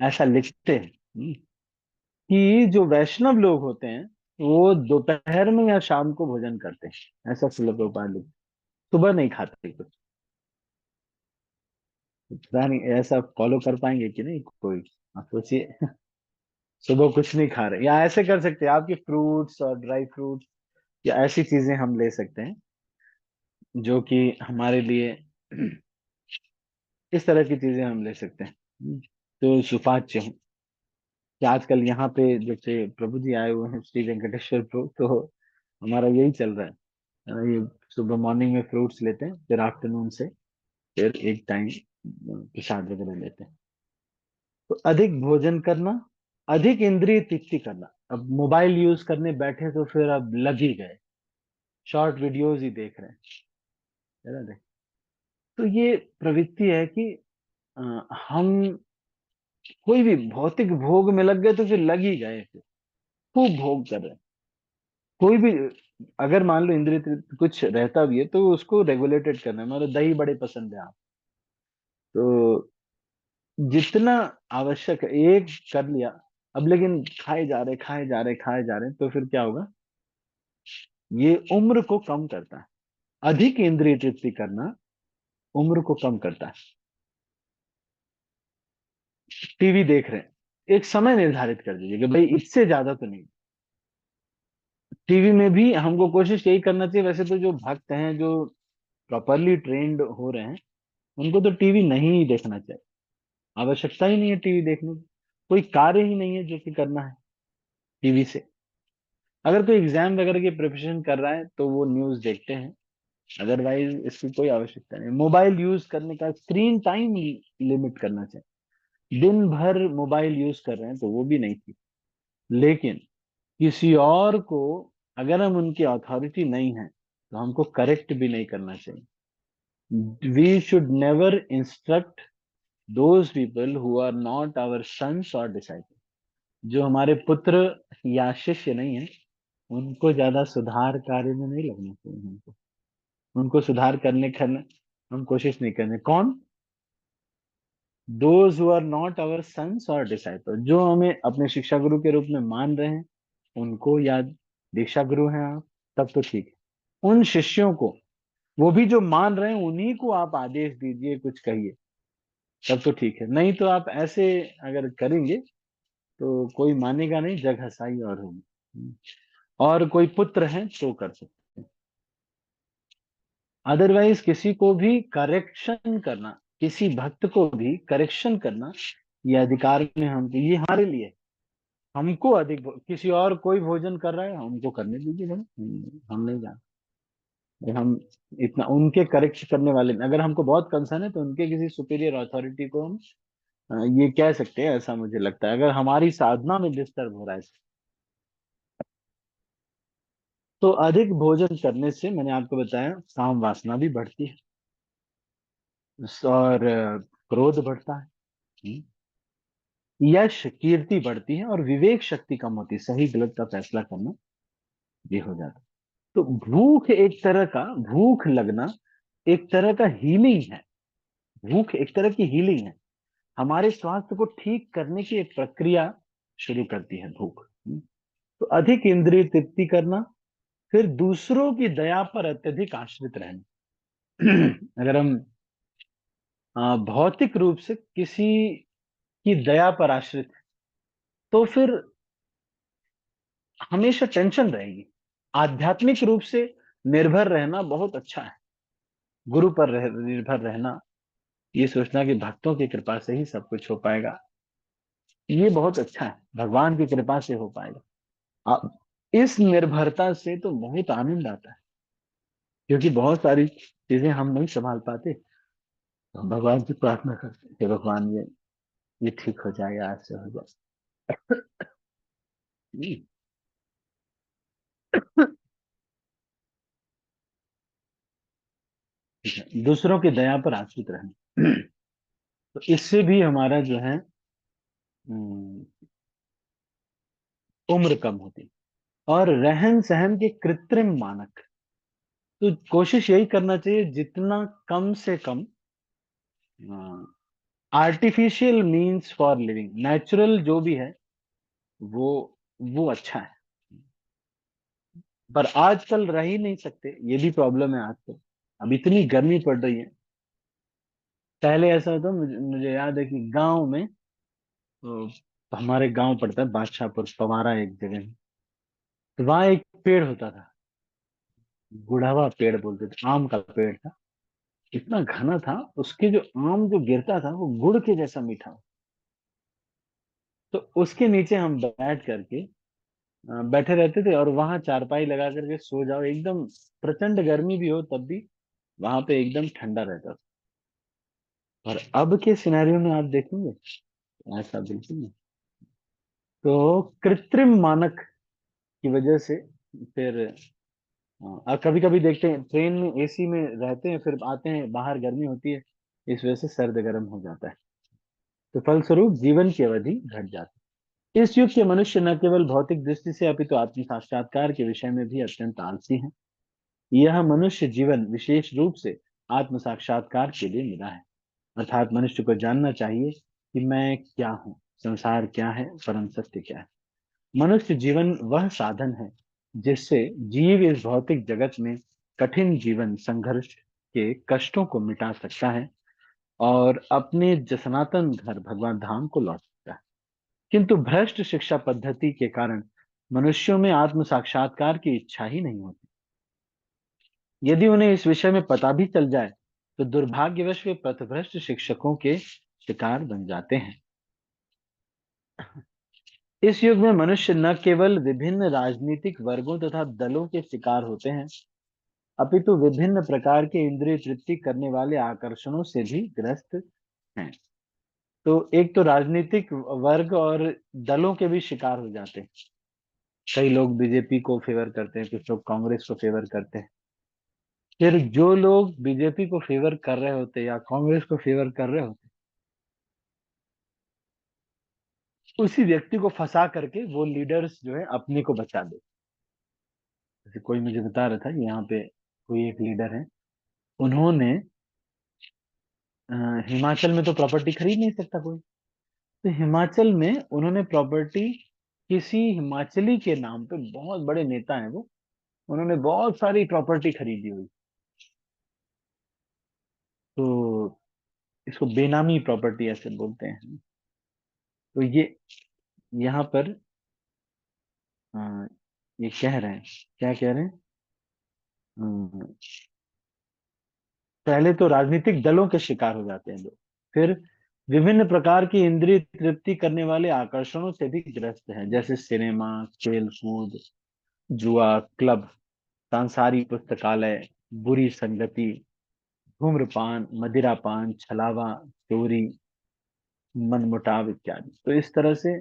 ऐसा लिखते हैं कि जो वैष्णव लोग होते हैं वो दोपहर में या शाम को भोजन करते हैं, ऐसा शिल प्रभुपाद लिखते, सुबह नहीं खाते कुछ। पता नहीं ऐसा फॉलो कर पाएंगे कि नहीं कोई, आप सोचिए। सुबह कुछ नहीं खा रहे, या ऐसे कर सकते हैं आपके फ्रूट्स और ड्राई फ्रूट्स, या ऐसी चीजें हम ले सकते हैं जो कि हमारे लिए इस तरह की चीजें हम ले सकते हैं। तो सुपाच्य हूँ कि आजकल यहाँ पे जैसे प्रभु जी आए हुए हैं, श्री वेंकटेश्वर प्रभु, तो हमारा यही चल रहा है। ये सुबह मॉर्निंग में फ्रूट्स लेते हैं, फिर आफ्टरनून से फिर एक टाइम प्रसाद वगैरह लेते हैं। तो अधिक भोजन करना, अधिक इंद्रिय तृप्ति करना। अब मोबाइल यूज करने बैठे तो फिर अब लग ही गए, शॉर्ट वीडियोस ही देख रहे हैं, है ना देख। तो ये प्रवृत्ति है कि हम कोई भी भौतिक भोग में लग गए तो फिर लग ही गए, फिर खूब भोग कर रहे हैं। कोई भी, अगर मान लो इंद्रिय तृप्ति कुछ रहता भी है तो उसको रेगुलेटेड करना है। मतलब दही बड़े पसंद है आप, तो जितना आवश्यक है एक कर लिया, अब लेकिन खाए जा रहे खाए जा रहे खाए जा रहे हैं, तो फिर क्या होगा? ये उम्र को कम करता है। अधिक इंद्रिय तृप्ति करना उम्र को कम करता है। टीवी देख रहे हैं, एक समय निर्धारित कर दीजिए कि भाई इससे ज्यादा तो नहीं, टीवी में भी हमको कोशिश यही करना चाहिए। वैसे तो जो भक्त हैं, जो प्रॉपरली ट्रेंड हो रहे हैं, उनको तो टीवी नहीं देखना चाहिए। आवश्यकता ही नहीं है टीवी देखने की। कोई कार्य ही नहीं है जो कि करना है टीवी से। अगर कोई एग्जाम वगैरह की प्रिपरेशन कर रहा है तो वो न्यूज देखते हैं, अदरवाइज इसकी कोई आवश्यकता नहीं। मोबाइल यूज करने का स्क्रीन टाइम लिमिट करना चाहिए। दिन भर मोबाइल यूज कर रहे हैं तो वो भी नहीं थी। लेकिन किसी और को, अगर हम उनकी अथॉरिटी नहीं है, तो हमको करेक्ट भी नहीं करना चाहिए। We should never instruct those people who are not our sons और डिसाइपल। जो हमारे पुत्र या शिष्य नहीं है, उनको ज्यादा सुधार कार्य में नहीं लगना चाहिए हमको। उनको सुधार करने हम कोशिश नहीं करने। कौन? Those who are not our sons और डिसाइपल, जो हमें अपने शिक्षा गुरु के रूप में मान रहे हैं, उनको, या दीक्षा गुरु हैं आप, तब तो ठीक है। उन शिष्यों को, वो भी जो मान रहे हैं, उन्हीं को आप आदेश दीजिए, कुछ कहिए, तब तो ठीक है। नहीं तो आप ऐसे अगर करेंगे तो कोई मानेगा नहीं, जग हंसाई और होगी। और कोई पुत्र है तो कर सकते हैं। अदरवाइज किसी को भी करेक्शन करना, किसी भक्त को भी करेक्शन करना, ये अधिकार में हम, ये हमारे लिए है। हमको अधिक किसी और कोई भोजन कर रहा है, हमको करने दीजिए भाई। हम नहीं जानते। हम इतना उनके करेक्ट करने वाले में, अगर हमको बहुत कंसर्न है तो उनके किसी सुपीरियर अथॉरिटी को हम ये कह सकते हैं, ऐसा मुझे लगता है, अगर हमारी साधना में डिस्टर्ब हो रहा है। तो अधिक भोजन करने से, मैंने आपको बताया, काम वासना भी बढ़ती है, और क्रोध बढ़ता है, यश कीर्ति बढ़ती है, और विवेक शक्ति कम होती है, सही गलत का फैसला करना ये हो जाता है। तो भूख लगना एक तरह का हीलिंग है। भूख एक तरह की हीलिंग है, हमारे स्वास्थ्य को ठीक करने की एक प्रक्रिया शुरू करती है भूख। तो अधिक इंद्रिय तृप्ति करना, फिर दूसरों की दया पर अत्यधिक आश्रित रहना। अगर हम भौतिक रूप से किसी की दया पर आश्रित हैं, तो फिर हमेशा टेंशन रहेगी। आध्यात्मिक रूप से निर्भर रहना बहुत अच्छा है। गुरु पर निर्भर रहना, ये सोचना कि भक्तों की कृपा से ही सब कुछ हो पाएगा, ये बहुत अच्छा है, भगवान की कृपा से हो पाएगा। इस निर्भरता से तो बहुत आनंद आता है, क्योंकि बहुत सारी चीजें हम नहीं संभाल पाते, तो हम भगवान की प्रार्थना करते हैं कि भगवान ये ठीक हो जाएगा, आज से हो जाए। ठीक है, दूसरों की दया पर आश्रित रहना। तो इससे भी हमारा जो है हम्म, उम्र कम होती, और रहन सहन के कृत्रिम मानक, तो कोशिश यही करना चाहिए जितना कम से कम artificial means for living, natural जो भी है वो वो अच्छा है। पर आजकल रह ही नहीं सकते, ये भी प्रॉब्लम है आजकल। अब इतनी गर्मी पड़ रही है। पहले ऐसा होता, मुझे याद है कि गांव में, तो हमारे गांव पड़ता है बादशाहपुर, पवारा एक जगह है, तो वहां एक पेड़ होता था, गुड़ावा पेड़ बोलते थे, आम का पेड़ था। इतना घना था, उसके जो आम जो गिरता था वो गुड़ के जैसा मीठा। तो उसके नीचे हम बैठ करके बैठे रहते थे, और वहां चारपाई लगा करके सो जाओ, एकदम प्रचंड गर्मी भी हो तब भी वहां पे एकदम ठंडा रहता था। और अब के सिनेरियो में आप देखेंगे, ऐसा बिल्कुल नहीं। तो कृत्रिम मानक की वजह से फिर कभी कभी देखते हैं ट्रेन में एसी में रहते हैं, फिर आते हैं बाहर गर्मी होती है, इस वजह से सर्द गर्म हो जाता है। तो फलस्वरूप जीवन की अवधि घट जाती है। इस युग के मनुष्य न केवल भौतिक दृष्टि से अपितु आत्म साक्षात्कार के विषय में भी अत्यंत आलसी हैं। यह मनुष्य जीवन विशेष रूप से आत्म साक्षात्कार के लिए मिला है। अर्थात मनुष्य को जानना चाहिए कि मैं क्या हूँ, संसार क्या है, परम सत्य क्या है। मनुष्य जीवन वह साधन है जिससे जीव इस भौतिक जगत में कठिन जीवन संघर्ष के कष्टों को मिटा सकता है, और अपने सनातन घर भगवान धाम को लौट सकता है। किंतु भ्रष्ट शिक्षा पद्धति के कारण मनुष्यों में आत्म साक्षात्कार की इच्छा ही नहीं होती। यदि उन्हें इस विषय में पता भी चल जाए तो दुर्भाग्यवश वे पथभ्रष्ट शिक्षकों के शिकार बन जाते हैं। इस युग में मनुष्य न केवल विभिन्न राजनीतिक वर्गों तथा दलों के शिकार होते हैं, अपितु विभिन्न प्रकार के इंद्रिय तृप्ति करने वाले आकर्षणों से भी ग्रस्त हैं। तो एक तो राजनीतिक वर्ग और दलों के भी शिकार हो जाते हैं। कई लोग बीजेपी को फेवर करते हैं, कुछ लोग कांग्रेस को फेवर करते हैं। फिर जो लोग बीजेपी को फेवर कर रहे होते या कांग्रेस को फेवर कर रहे होते, उसी व्यक्ति को फंसा करके वो लीडर्स जो है अपने को बचा दे। जैसे कोई मुझे बता रहा था कि यहाँ पे कोई एक लीडर है, उन्होंने अ, हिमाचल में तो प्रॉपर्टी खरीद नहीं सकता कोई, तो हिमाचल में उन्होंने प्रॉपर्टी किसी हिमाचली के नाम पे, बहुत बड़े नेता हैं वो, उन्होंने बहुत सारी प्रॉपर्टी खरीदी हुई। तो इसको बेनामी प्रॉपर्टी ऐसे बोलते हैं। तो ये यहाँ पर अ, ये कह रहे हैं, क्या कह रहे हैं, अ, पहले तो राजनीतिक दलों के शिकार हो जाते हैं लोग, फिर विभिन्न प्रकार की इंद्रिय तृप्ति करने वाले आकर्षणों से भी ग्रस्त हैं, जैसे सिनेमा, खेल कूद, जुआ, क्लब, सांसारिक पुस्तकालय, बुरी संगति, धूम्रपान, मदिरापान, छलावा, चोरी, मनमुटाव इत्यादि। तो इस तरह से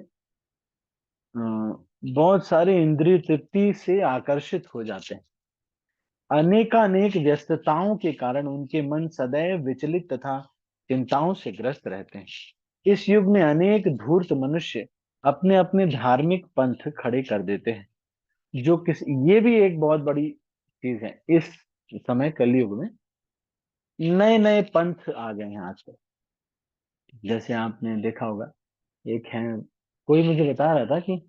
बहुत सारे इंद्रिय तृप्ति से आकर्षित हो जाते हैं। अनेकानेक व्यस्तताओं के कारण उनके मन सदैव विचलित तथा चिंताओं से ग्रस्त रहते हैं। इस युग में अनेक धूर्त मनुष्य अपने अपने धार्मिक पंथ खड़े कर देते हैं, जो किस ये भी एक बहुत बड़ी चीज है। इस समय कलयुग में नए नए पंथ आ गए हैं आजकल। जैसे आपने देखा होगा, एक है, कोई मुझे बता रहा था कि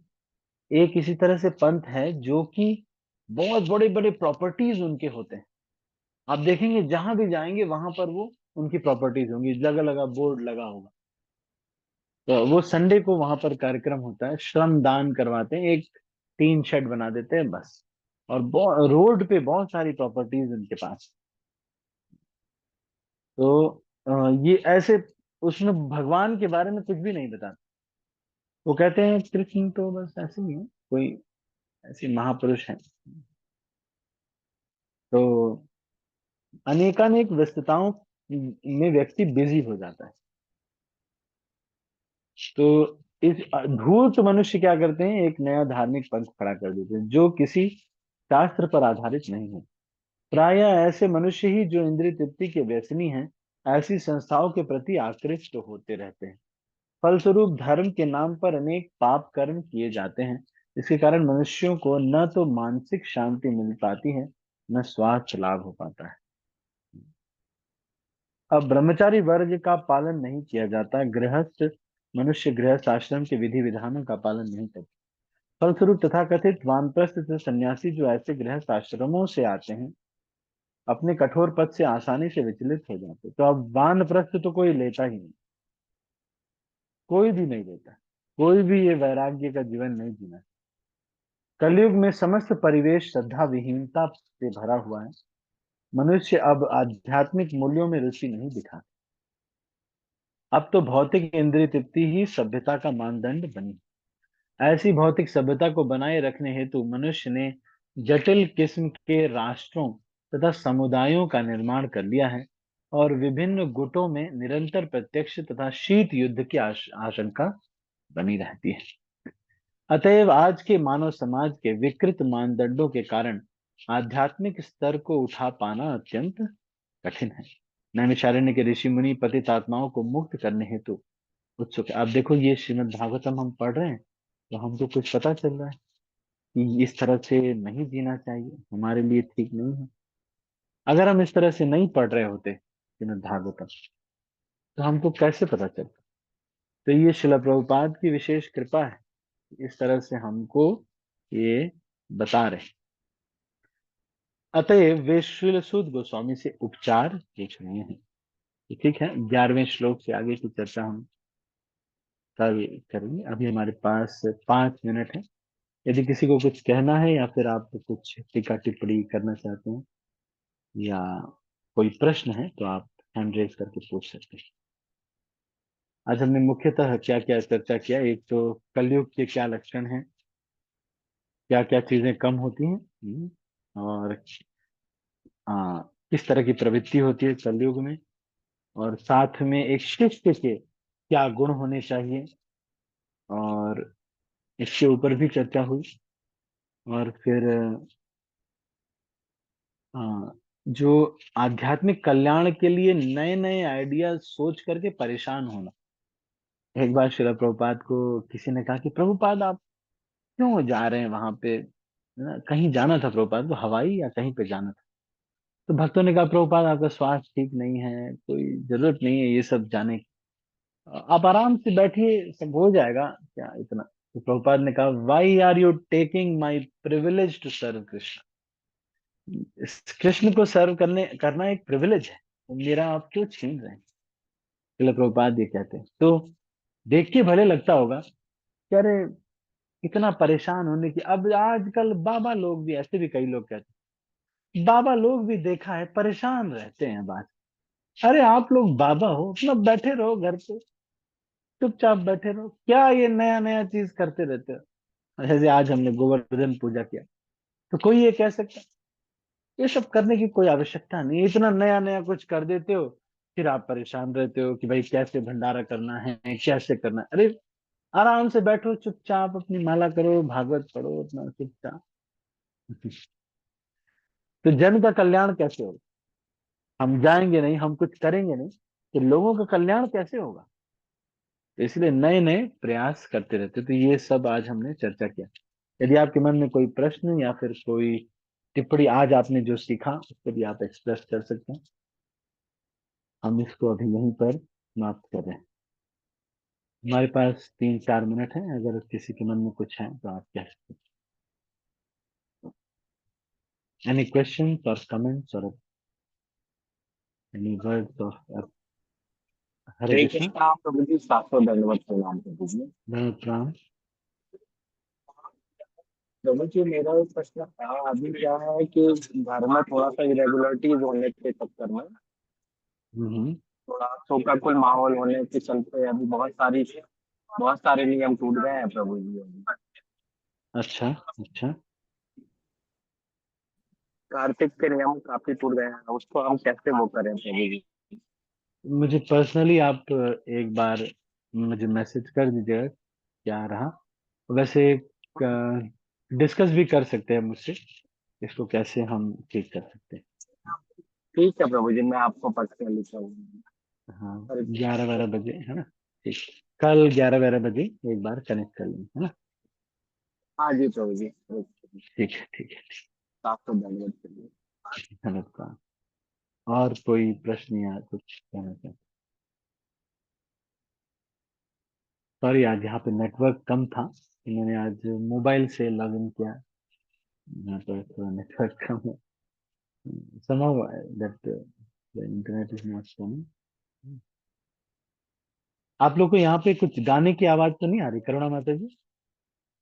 एक इसी तरह से पंथ है जो कि बहुत बड़े बड़े प्रॉपर्टीज उनके होते हैं। आप देखेंगे जहां भी जाएंगे वहां पर वो उनकी प्रॉपर्टीज होंगी, जगह लगा बोर्ड लगा होगा। तो वो संडे को वहां पर कार्यक्रम होता है, श्रम दान करवाते हैं, एक टीन शेड बना देते हैं बस। और रोड पे बहुत सारी प्रॉपर्टीज उनके पास। तो ये ऐसे, उसमें भगवान के बारे में कुछ भी नहीं बताते। वो कहते हैं कृष्ण तो बस ऐसे ही है, कोई ऐसे महापुरुष है। तो अनेकानेक व्यस्तताओं में व्यक्ति बिजी हो जाता है। तो इस धूर्त मनुष्य क्या करते हैं, एक नया धार्मिक पंथ खड़ा कर देते हैं जो किसी शास्त्र पर आधारित नहीं है। प्रायः ऐसे मनुष्य ही जो इंद्रिय तृप्ति के व्यसनी हैं, ऐसी संस्थाओं के प्रति आकृष्ट होते रहते हैं। फलस्वरूप धर्म के नाम पर अनेक पाप कर्म किए जाते हैं। इसके कारण मनुष्यों को न तो मानसिक शांति मिल पाती है, न स्वास्थ्य लाभ हो पाता है। अब ब्रह्मचारी वर्ग का पालन नहीं किया जाता, गृहस्थ मनुष्य गृहस्थ आश्रम के विधि विधानों का पालन नहीं करते। फलस्वरूप तथाकथित वानप्रस्थ तथा सन्यासी जो ऐसे गृहस्थ आश्रमों से आते हैं, अपने कठोर पद से आसानी से विचलित हो जाते। तो अब वानप्रस्थ तो कोई लेता ही नहीं, कोई भी नहीं लेता, कोई भी ये वैराग्य का जीवन नहीं जीना। कलयुग में समस्त परिवेश श्रद्धा विहीनता से भरा हुआ है। मनुष्य अब आध्यात्मिक मूल्यों में रुचि नहीं दिखा। अब तो भौतिक इंद्रिय तृप्ति ही सभ्यता का मानदंड बनी। ऐसी भौतिक सभ्यता को बनाए रखने हेतु मनुष्य ने जटिल किस्म के राष्ट्रों तथा समुदायों का निर्माण कर लिया है और विभिन्न गुटों में निरंतर प्रत्यक्ष तथा शीत युद्ध की आशंका बनी रहती है। अतएव आज के मानव समाज के विकृत मानदंडों के कारण आध्यात्मिक स्तर को उठा पाना अत्यंत कठिन है। नैमिषारण्य के ऋषि मुनि पतित आत्माओं को मुक्त करने हेतु उत्सुक है। आप देखो, ये श्रीमद् भागवतम हम पढ़ रहे हैं तो हमको कुछ पता चल रहा है कि इस तरह से नहीं जीना चाहिए, हमारे लिए ठीक नहीं है। अगर हम इस तरह से नहीं पढ़ रहे होते श्रीमद् भागवतम, तो हमको कैसे पता चलता। तो ये शिला प्रभुपाद की विशेष कृपा है, इस तरह से हमको ये बता रहे। अतएव वे श्रीलसूत गोस्वामी से उपचार पूछ रहे हैं। ठीक है, 11वें श्लोक से आगे की चर्चा हम कल करेंगे। अभी हमारे पास 5 मिनट है, यदि किसी को कुछ कहना है या फिर आप कुछ टीका टिप्पणी करना चाहते हैं या कोई प्रश्न है तो आप हैंड रेज करके पूछ सकते हैं। आज हमने मुख्यतः क्या क्या चर्चा किया, एक तो कलयुग के क्या लक्षण हैं, क्या क्या चीजें कम होती हैं, और किस तरह की प्रवृत्ति होती है कलयुग में, और साथ में एक शिष्य के क्या गुण होने चाहिए, और इसके ऊपर भी चर्चा हुई। और फिर जो आध्यात्मिक कल्याण के लिए नए नए आइडिया सोच करके परेशान होना। एक बार श्रील प्रभुपाद को किसी ने कहा कि प्रभुपाद आप क्यों जा रहे हैं वहां पे, कहीं जाना था प्रभुपाद को, हवाई या कहीं पे जाना था। तो भक्तों ने कहा प्रभुपाद आपका स्वास्थ्य ठीक नहीं है, कोई जरूरत नहीं है ये सब जाने की, आप आराम से बैठिए, सब हो जाएगा, क्या इतना। तो प्रभुपाद ने कहा why are you taking my privilege to serve Krishna. इस कृष्ण को सर्व करना एक प्रिविलेज है, तो मेरा आप क्यों छीन रहे हैं। श्रील प्रभुपाद ये कहते हैं। तो देख के भले लगता होगा कि अरे इतना परेशान होने की, अब आजकल बाबा लोग भी, ऐसे भी कई लोग कहते हैं बाबा लोग भी देखा है परेशान रहते हैं बात। अरे आप लोग बाबा हो, अपना बैठे रहो घर पे, चुपचाप बैठे रहो, क्या ये नया नया चीज करते रहते हो। जैसे आज हमने गोवर्धन पूजा किया, तो कोई ये कह सकता है ये सब करने की कोई आवश्यकता नहीं, इतना नया नया कुछ कर देते हो, फिर आप परेशान रहते हो कि भाई कैसे भंडारा करना है, कैसे करना है। अरे आराम से बैठो, चुपचाप अपनी माला करो, भागवत पढ़ो अपना चुपचाप। तो जन का कल्याण कैसे होगा, हम जाएंगे नहीं, हम कुछ करेंगे नहीं, तो लोगों का कल्याण कैसे होगा। तो इसलिए नए नए प्रयास करते रहते, तो ये सब आज हमने चर्चा किया। यदि आपके मन में कोई प्रश्न या फिर कोई टिप्पणी, आज आपने जो सीखा उसको भी आप एक्सप्रेस कर सकते हैं। हम इसको अभी यहीं पर समाप्त कर रहे हैं। हमारे पास 3-4 मिनट है, अगर किसी के मन में कुछ है तो आप कह सकते हैं। एनी क्वेश्चन और कमेंट्स और any words of Hare Hare Krishna. Krishna प्रभु जी, शाश्वत दंडवत प्रणाम प्रभु जी। धन्यवाद प्रणाम। प्रभु जी, मेरा एक प्रश्न था, अभी क्या है कि घर में थोड़ा सा इरेगुलरिटीज होने के चक्कर में, हम्म। थोड़ा शोकाकुल माहौल होने के चलते अभी बहुत सारे नियम टूट गए हैं प्रभु जी अभी। अच्छा अच्छा। कार्तिक के नियम काफी टूट गए हैं, उसको हम कैसे वो करें प्रभु जी। मुझे पर्सनली आप एक बार मुझे मैसेज कर दीजिएगा क्या रहा। वैसे डिस्कस भी कर सकते हैं मुझसे, इसको कैसे हम ठीक कर सकते हैं। ठीक है प्रभु जी, मैं आपको पर्सनली कहूँगा। हाँ, हरे 11-12 बजे है ना। ठीक, कल 11-12 बजे एक बार कनेक्ट कर लेंगे, है ना। हाँ जी प्रभु जी, ठीक है ठीक है। शाश्वत दंडवत प्रभु। धन्यवाद। और कोई प्रश्न या कुछ कहना चाहते। सॉरी आज यहाँ पे नेटवर्क कम था, मैंने आज मोबाइल से लॉग इन किया, यहाँ पर थोड़ा नेटवर्क कम है। somehow that the internet is not coming। आप लोग को यहाँ पे कुछ गाने की आवाज तो नहीं आ रही करुणा माता जी।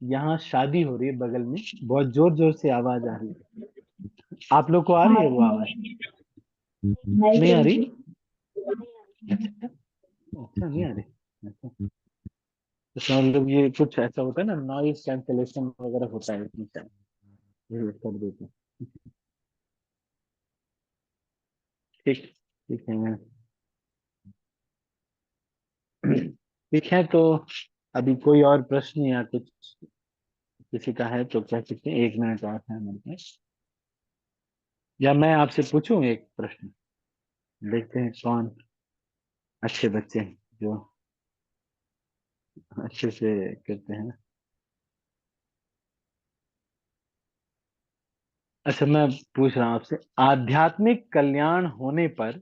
यहाँ शादी हो रही है बगल में, बहुत जोर जोर से आवाज आ रही है। आप लोग को आ रही है वो आवाज, नहीं आ रही। अच्छा अच्छा, नहीं आ रही। अच्छा, तो समझ लो ये कुछ ऐसा होता है ना, नॉइज कैंसलेशन वगैरह होता है इसमें शायद, ये कर देते हैं। ठीक, ठीक है। ठीक है, तो अभी कोई और प्रश्न या कुछ किसी का है तो कह सकते हैं, 1 मिनट और है हमारे पास। या मैं आपसे पूछूं एक प्रश्न, देखते हैं कौन अच्छे बच्चे हैं जो अच्छे से करते हैं। अच्छा, मैं पूछ रहा हूं आपसे, आध्यात्मिक कल्याण होने पर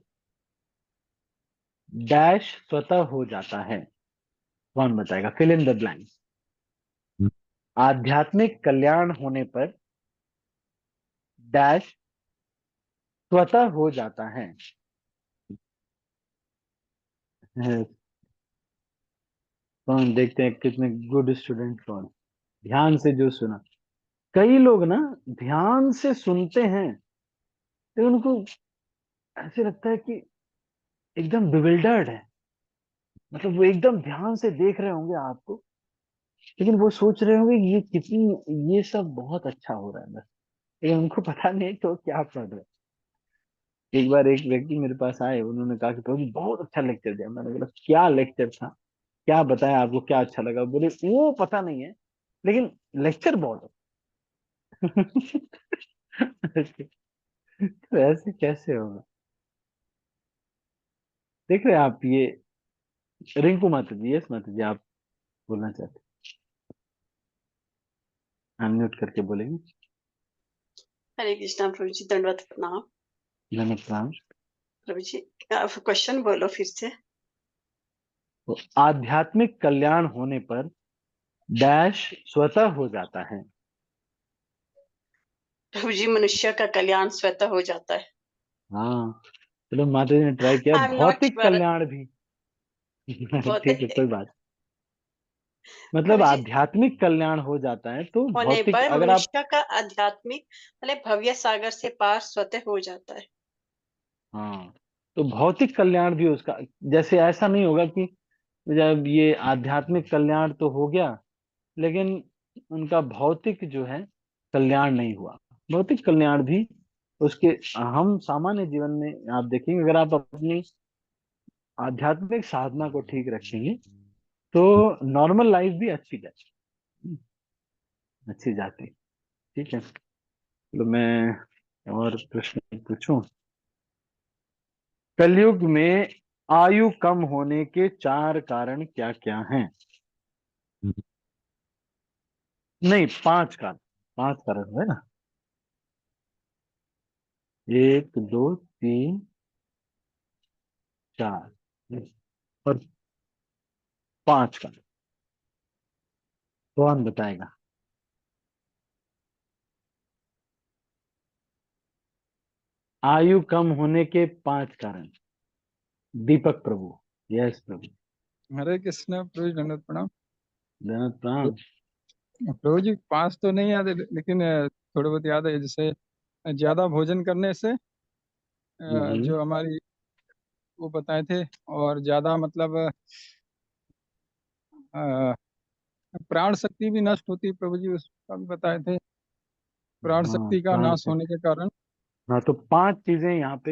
डैश स्वतः हो जाता है, कौन बताएगा, फिल इन द ब्लैंक। आध्यात्मिक कल्याण होने पर डैश स्वतः हो जाता है। कौन, देखते हैं कितने गुड स्टूडेंट कौन, ध्यान से जो सुना। कई लोग ना ध्यान से सुनते हैं तो उनको ऐसे लगता है कि एकदम बिविल्डर्ड है, मतलब वो एकदम ध्यान से देख रहे होंगे आपको, लेकिन वो सोच रहे होंगे ये कितनी, ये सब बहुत अच्छा हो रहा है बस, लेकिन उनको पता नहीं कि वो क्या पढ़ रहे हैं। एक बार एक व्यक्ति मेरे पास आए, उन्होंने कहा कि प्रभु जी बहुत अच्छा लेक्चर दिया। मैंने बोला क्या लेक्चर था, क्या बताया आपको, क्या अच्छा लगा? बोले वो पता नहीं है, लेकिन लेक्चर बहुत अच्छा। तो ऐसे कैसे होगा? देख रहे हैं आप ये, रिंकू माता जी, यस माता जी, आप बोलना चाहते हैं, अनम्यूट करके बोलेंगे। हरे कृष्णा प्रभु जी, दंडवत प्रणाम। नमस्कार। प्रभु जी, आप क्वेश्चन बोलो फिर से। तो आध्यात्मिक कल्याण होने पर डैश स्वतः हो जाता है। प्रभु जी, मनुष्य का कल्याण स्वतः हो जाता है। हाँ, चलो माता जी ने ट्राई किया, आई एम नॉट भौतिक श्योर। कल्याण भी। बहुत ठीक है, कोई बात। मतलब प्रभु जी, आध्यात्मिक कल्याण हो जाता है तो होने भौतिक, पर अगर आप, मनुष्य का आध्यात्मिक मतलब भव्य सागर से पार स्वतः हो जाता है। हाँ, तो भौतिक कल्याण भी उसका, जैसे ऐसा नहीं होगा कि जब ये आध्यात्मिक कल्याण तो हो गया, लेकिन उनका भौतिक जो है कल्याण नहीं हुआ। भौतिक कल्याण भी उसके, हम सामान्य जीवन में आप देखेंगे, अगर आप अपनी आध्यात्मिक साधना को ठीक रखेंगे तो नॉर्मल लाइफ भी अच्छी जाती, अच्छी जाती। ठीक है, तो मैं और प्रश्न पूछूं। कलयुग में आयु कम होने के 4 कारण क्या क्या हैं? नहीं, 5 कारण, 5 कारण है ना, 1 2 3 4 और 5 कारण, कौन बताएगा? आयु कम होने के 5 कारण। दीपक प्रभु। यस प्रभु। हरे कृष्ण प्रभु जी, दंडवत प्रणाम। धन्यवाद, प्रणाम। प्रभु जी 5 तो नहीं याद है, लेकिन थोड़े बहुत याद है। जैसे ज्यादा भोजन करने से हम्म, जो हमारी वो बताए थे, और ज्यादा मतलब अ, प्राण शक्ति भी नष्ट होती है प्रभु जी, उसका भी बताए थे। प्राण हाँ शक्ति का प्राण नाश होने शक्ति। के कारण। हाँ, तो 5 चीजें यहाँ पे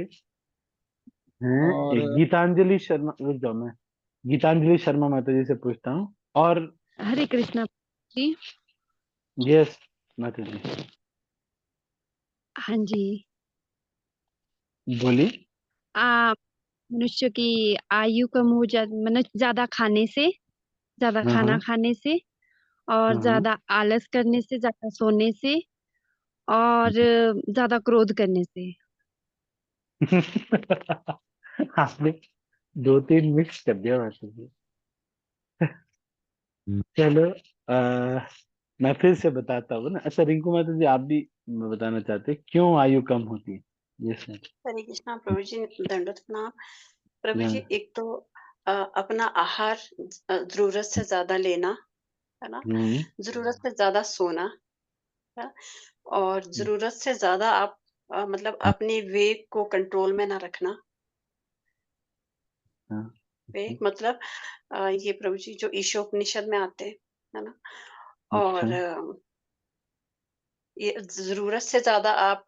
हैं। और एक गीतांजलि शर्मा, रुक जाओ, मैं गीतांजलि शर्मा माता जी से पूछता हूँ। और हरे कृष्णा जी। यस माता जी, हाँ जी। बोलिए। मनुष्य की आयु कम हो जा, मतलब ज्यादा खाने से, ज्यादा हाँ खाना हाँ खाने से, और हाँ ज्यादा आलस करने से, ज्यादा सोने से, और ज्यादा क्रोध करने से। आपने 2 3 मिक्स कर दिया माता जी। चलो, मैं फिर से बताता हूँ ना। अच्छा रिंकू माता जी, आप भी बताना चाहते हैं क्यों आयु कम होती है? यस हरे कृष्णा प्रभु जी, दंडवत प्रणाम। प्रभु जी, मैम। एक तो अपना आहार जरूरत से ज्यादा लेना, है ना। हम्म जरूरत से ज्यादा सोना, है। और जरूरत से ज्यादा आप मतलब अपने वेग को कंट्रोल में ना रखना। हाँ, वेग मतलब ये प्रभु जी जो ईशोपनिषद में आते हैं, है ना। अच्छा। और ये जरूरत से ज्यादा आप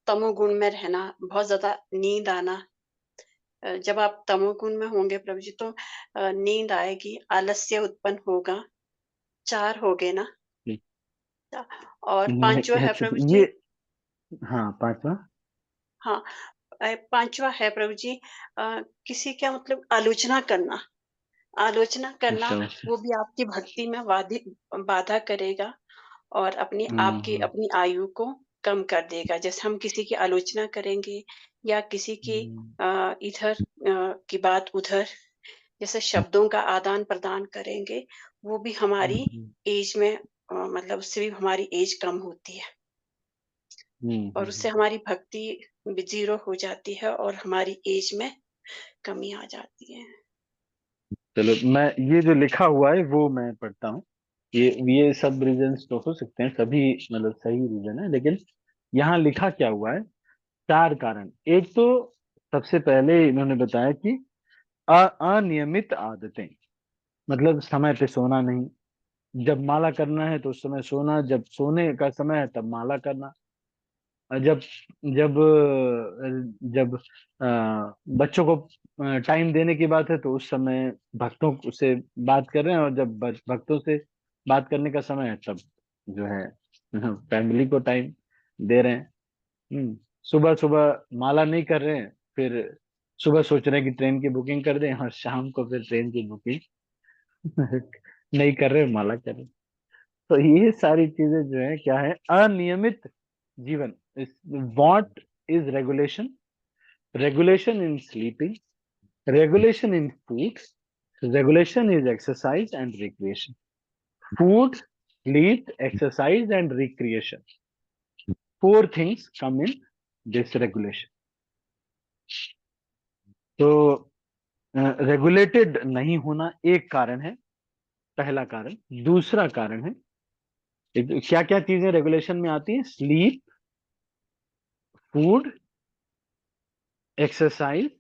तमोगुण में रहना, बहुत ज्यादा नींद आना। जब आप तमोगुण में होंगे प्रभु जी, तो नींद आएगी, आलस्य उत्पन्न होगा। 4 हो गए ना। ठीक। और नहीं, 5वां है अच्छा प्रभु ये, जी। हाँ 5वां। हाँ, 5वां है प्रभु जी, किसी का मतलब आलोचना करना। आलोचना करना, अच्छा अच्छा। वो भी आपकी भक्ति में बाधा करेगा, और आपकी हम्म अपनी आयु को कम कर देगा। जैसे हम किसी की आलोचना करेंगे, या किसी की हम्म इधर की बात उधर, जैसे शब्दों का आदान प्रदान करेंगे, वो भी हमारी हम्म एज में मतलब उससे भी हमारी एज कम होती है, और उससे हमारी भक्ति जीरो हो जाती है, और हमारी एज में कमी आ जाती है। चलो, मैं ये जो लिखा हुआ है वो मैं पढ़ता हूँ। ये सब रीजंस तो हो सकते हैं, सभी मतलब सही रीजन है, लेकिन यहाँ लिखा क्या हुआ है, 4 कारण। एक तो सबसे पहले इन्होंने बताया कि अनियमित आदतें, मतलब समय पे सोना नहीं, जब माला करना है तो उस समय सोना, जब सोने का समय है तब माला करना। जब जब जब बच्चों को टाइम देने की बात है तो उस समय भक्तों से बात कर रहे हैं, और जब भक्तों से बात करने का समय है तब जो है फैमिली को टाइम दे रहे हैं। सुबह सुबह माला नहीं कर रहे हैं, फिर सुबह सोच रहे हैं कि ट्रेन की बुकिंग कर दें, और शाम को फिर ट्रेन की बुकिंग नहीं कर रहे, माला कर रहे। तो ये सारी चीजें जो है क्या है, अनियमित जीवन। What is regulation? Regulation in sleeping, regulation in food, regulation is exercise and recreation. Food, sleep, exercise and recreation, 4 things come in this regulation. तो रेगुलेटेड नहीं होना एक कारण है, पहला कारण। दूसरा कारण है, क्या क्या चीजें रेगुलेशन में आती हैं? Sleep, food, exercise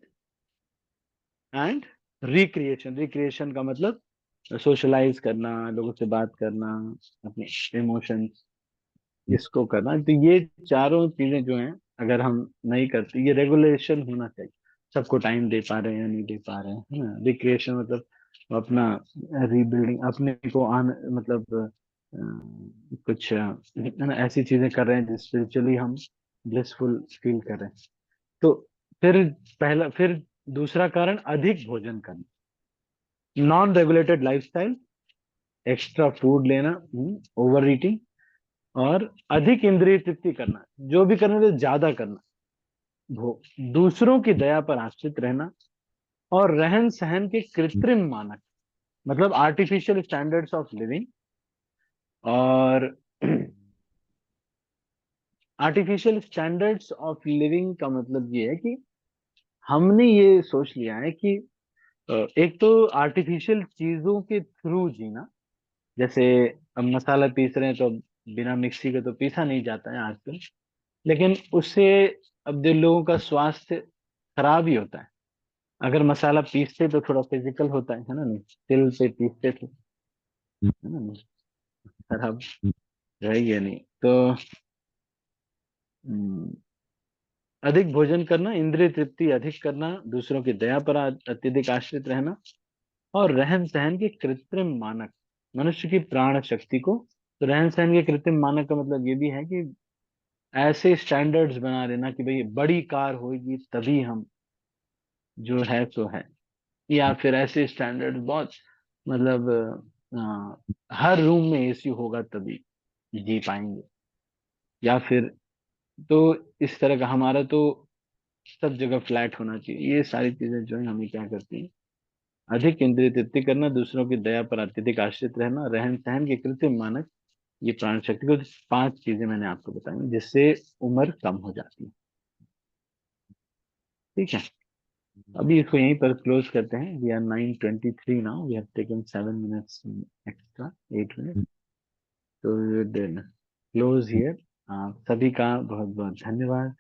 and recreation. Recreation का मतलब सोशलाइज करना, लोगों से बात करना, अपने इमोशंस इसको करना। तो ये चारों चीजें जो हैं, अगर हम नहीं करते, ये रेगुलेशन होना चाहिए। सबको टाइम दे पा रहे हैं या नहीं दे पा रहे हैं, है ना। रिक्रिएशन मतलब अपना रीबिल्डिंग, अपने को आन मतलब कुछ है ना, ऐसी चीजें कर रहे हैं जिस स्पिरिचुअली हम ब्लिसफुल फील कर रहे हैं। तो फिर फिर दूसरा कारण, अधिक भोजन करना, non regulated lifestyle, extra food लेना, ओवर ईटिंग, और अधिक इंद्रिय तृप्ति करना, जो भी करने से ज्यादा करना, दूसरों की दया पर आश्रित रहना, और रहन सहन के कृत्रिम मानक, मतलब आर्टिफिशियल स्टैंडर्ड्स ऑफ लिविंग। और आर्टिफिशियल स्टैंडर्ड्स ऑफ लिविंग का मतलब ये है कि हमने ये सोच लिया है कि एक तो आर्टिफिशियल चीजों के थ्रू जीना, जैसे अब मसाला पीस रहे हैं तो बिना मिक्सी के तो पीसा नहीं जाता है आजकल, लेकिन उससे अब जो लोगों का स्वास्थ्य खराब ही होता है। अगर मसाला पीसते तो थोड़ा फिजिकल होता है ना, नहीं तिल से पीसते थे, है ना, नहीं खराब रहेगी नहीं। तो हम्म, अधिक भोजन करना, इंद्रिय तृप्ति अधिक करना, दूसरों की दया पर अत्यधिक आश्रित रहना, और रहन सहन के कृत्रिम मानक, मनुष्य की प्राण शक्ति को। तो रहन सहन के कृत्रिम मानक का मतलब ये भी है कि ऐसे स्टैंडर्ड्स बना लेना कि भाई बड़ी कार होगी तभी हम जो है सो है, या फिर ऐसे स्टैंडर्ड बहुत मतलब हर रूम में एसी होगा तभी जी पाएंगे, या फिर तो इस तरह का हमारा तो सब जगह फ्लैट होना चाहिए। ये सारी चीजें जो है हमें क्या करती हैं, अधिक इंद्रिय तृप्ति करना, दूसरों की दया पर अत्यधिक आश्रित रहना, रहन सहन के कृत्रिम मानक, ये प्राण शक्ति को। 5 चीजें मैंने आपको बताई जिससे उम्र कम हो जाती है। ठीक है, अभी इसको यहीं पर क्लोज करते हैं। We are 9:23 now, we have taken 7 minutes extra, 8 minute. तो देन क्लोज हियर। सभी का बहुत बहुत धन्यवाद।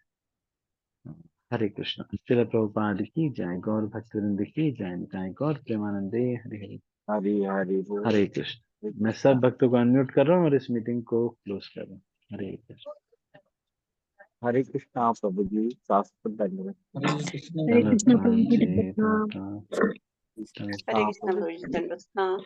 हरे कृष्ण। श्रील प्रभुपाद की जय, गौर भक्तवृंद की जय, निताय गौर प्रेमानंदे, हरे हरे। हरी हरी बोल। हरे कृष्ण। मैं सब भक्तों को अनम्यूट कर रहा हूँ और इस मीटिंग को क्लोज कर रहा हूँ। हरे कृष्ण। हरे कृष्णा प्रभु जी, शास्त्र धन्यवाद। हरे कृष्ण। हरे कृष्ण प्रभु जी, धन्यवाद। धन्यवाद। हरे कृष्ण प्रभु जी, दंडवत प्रणाम।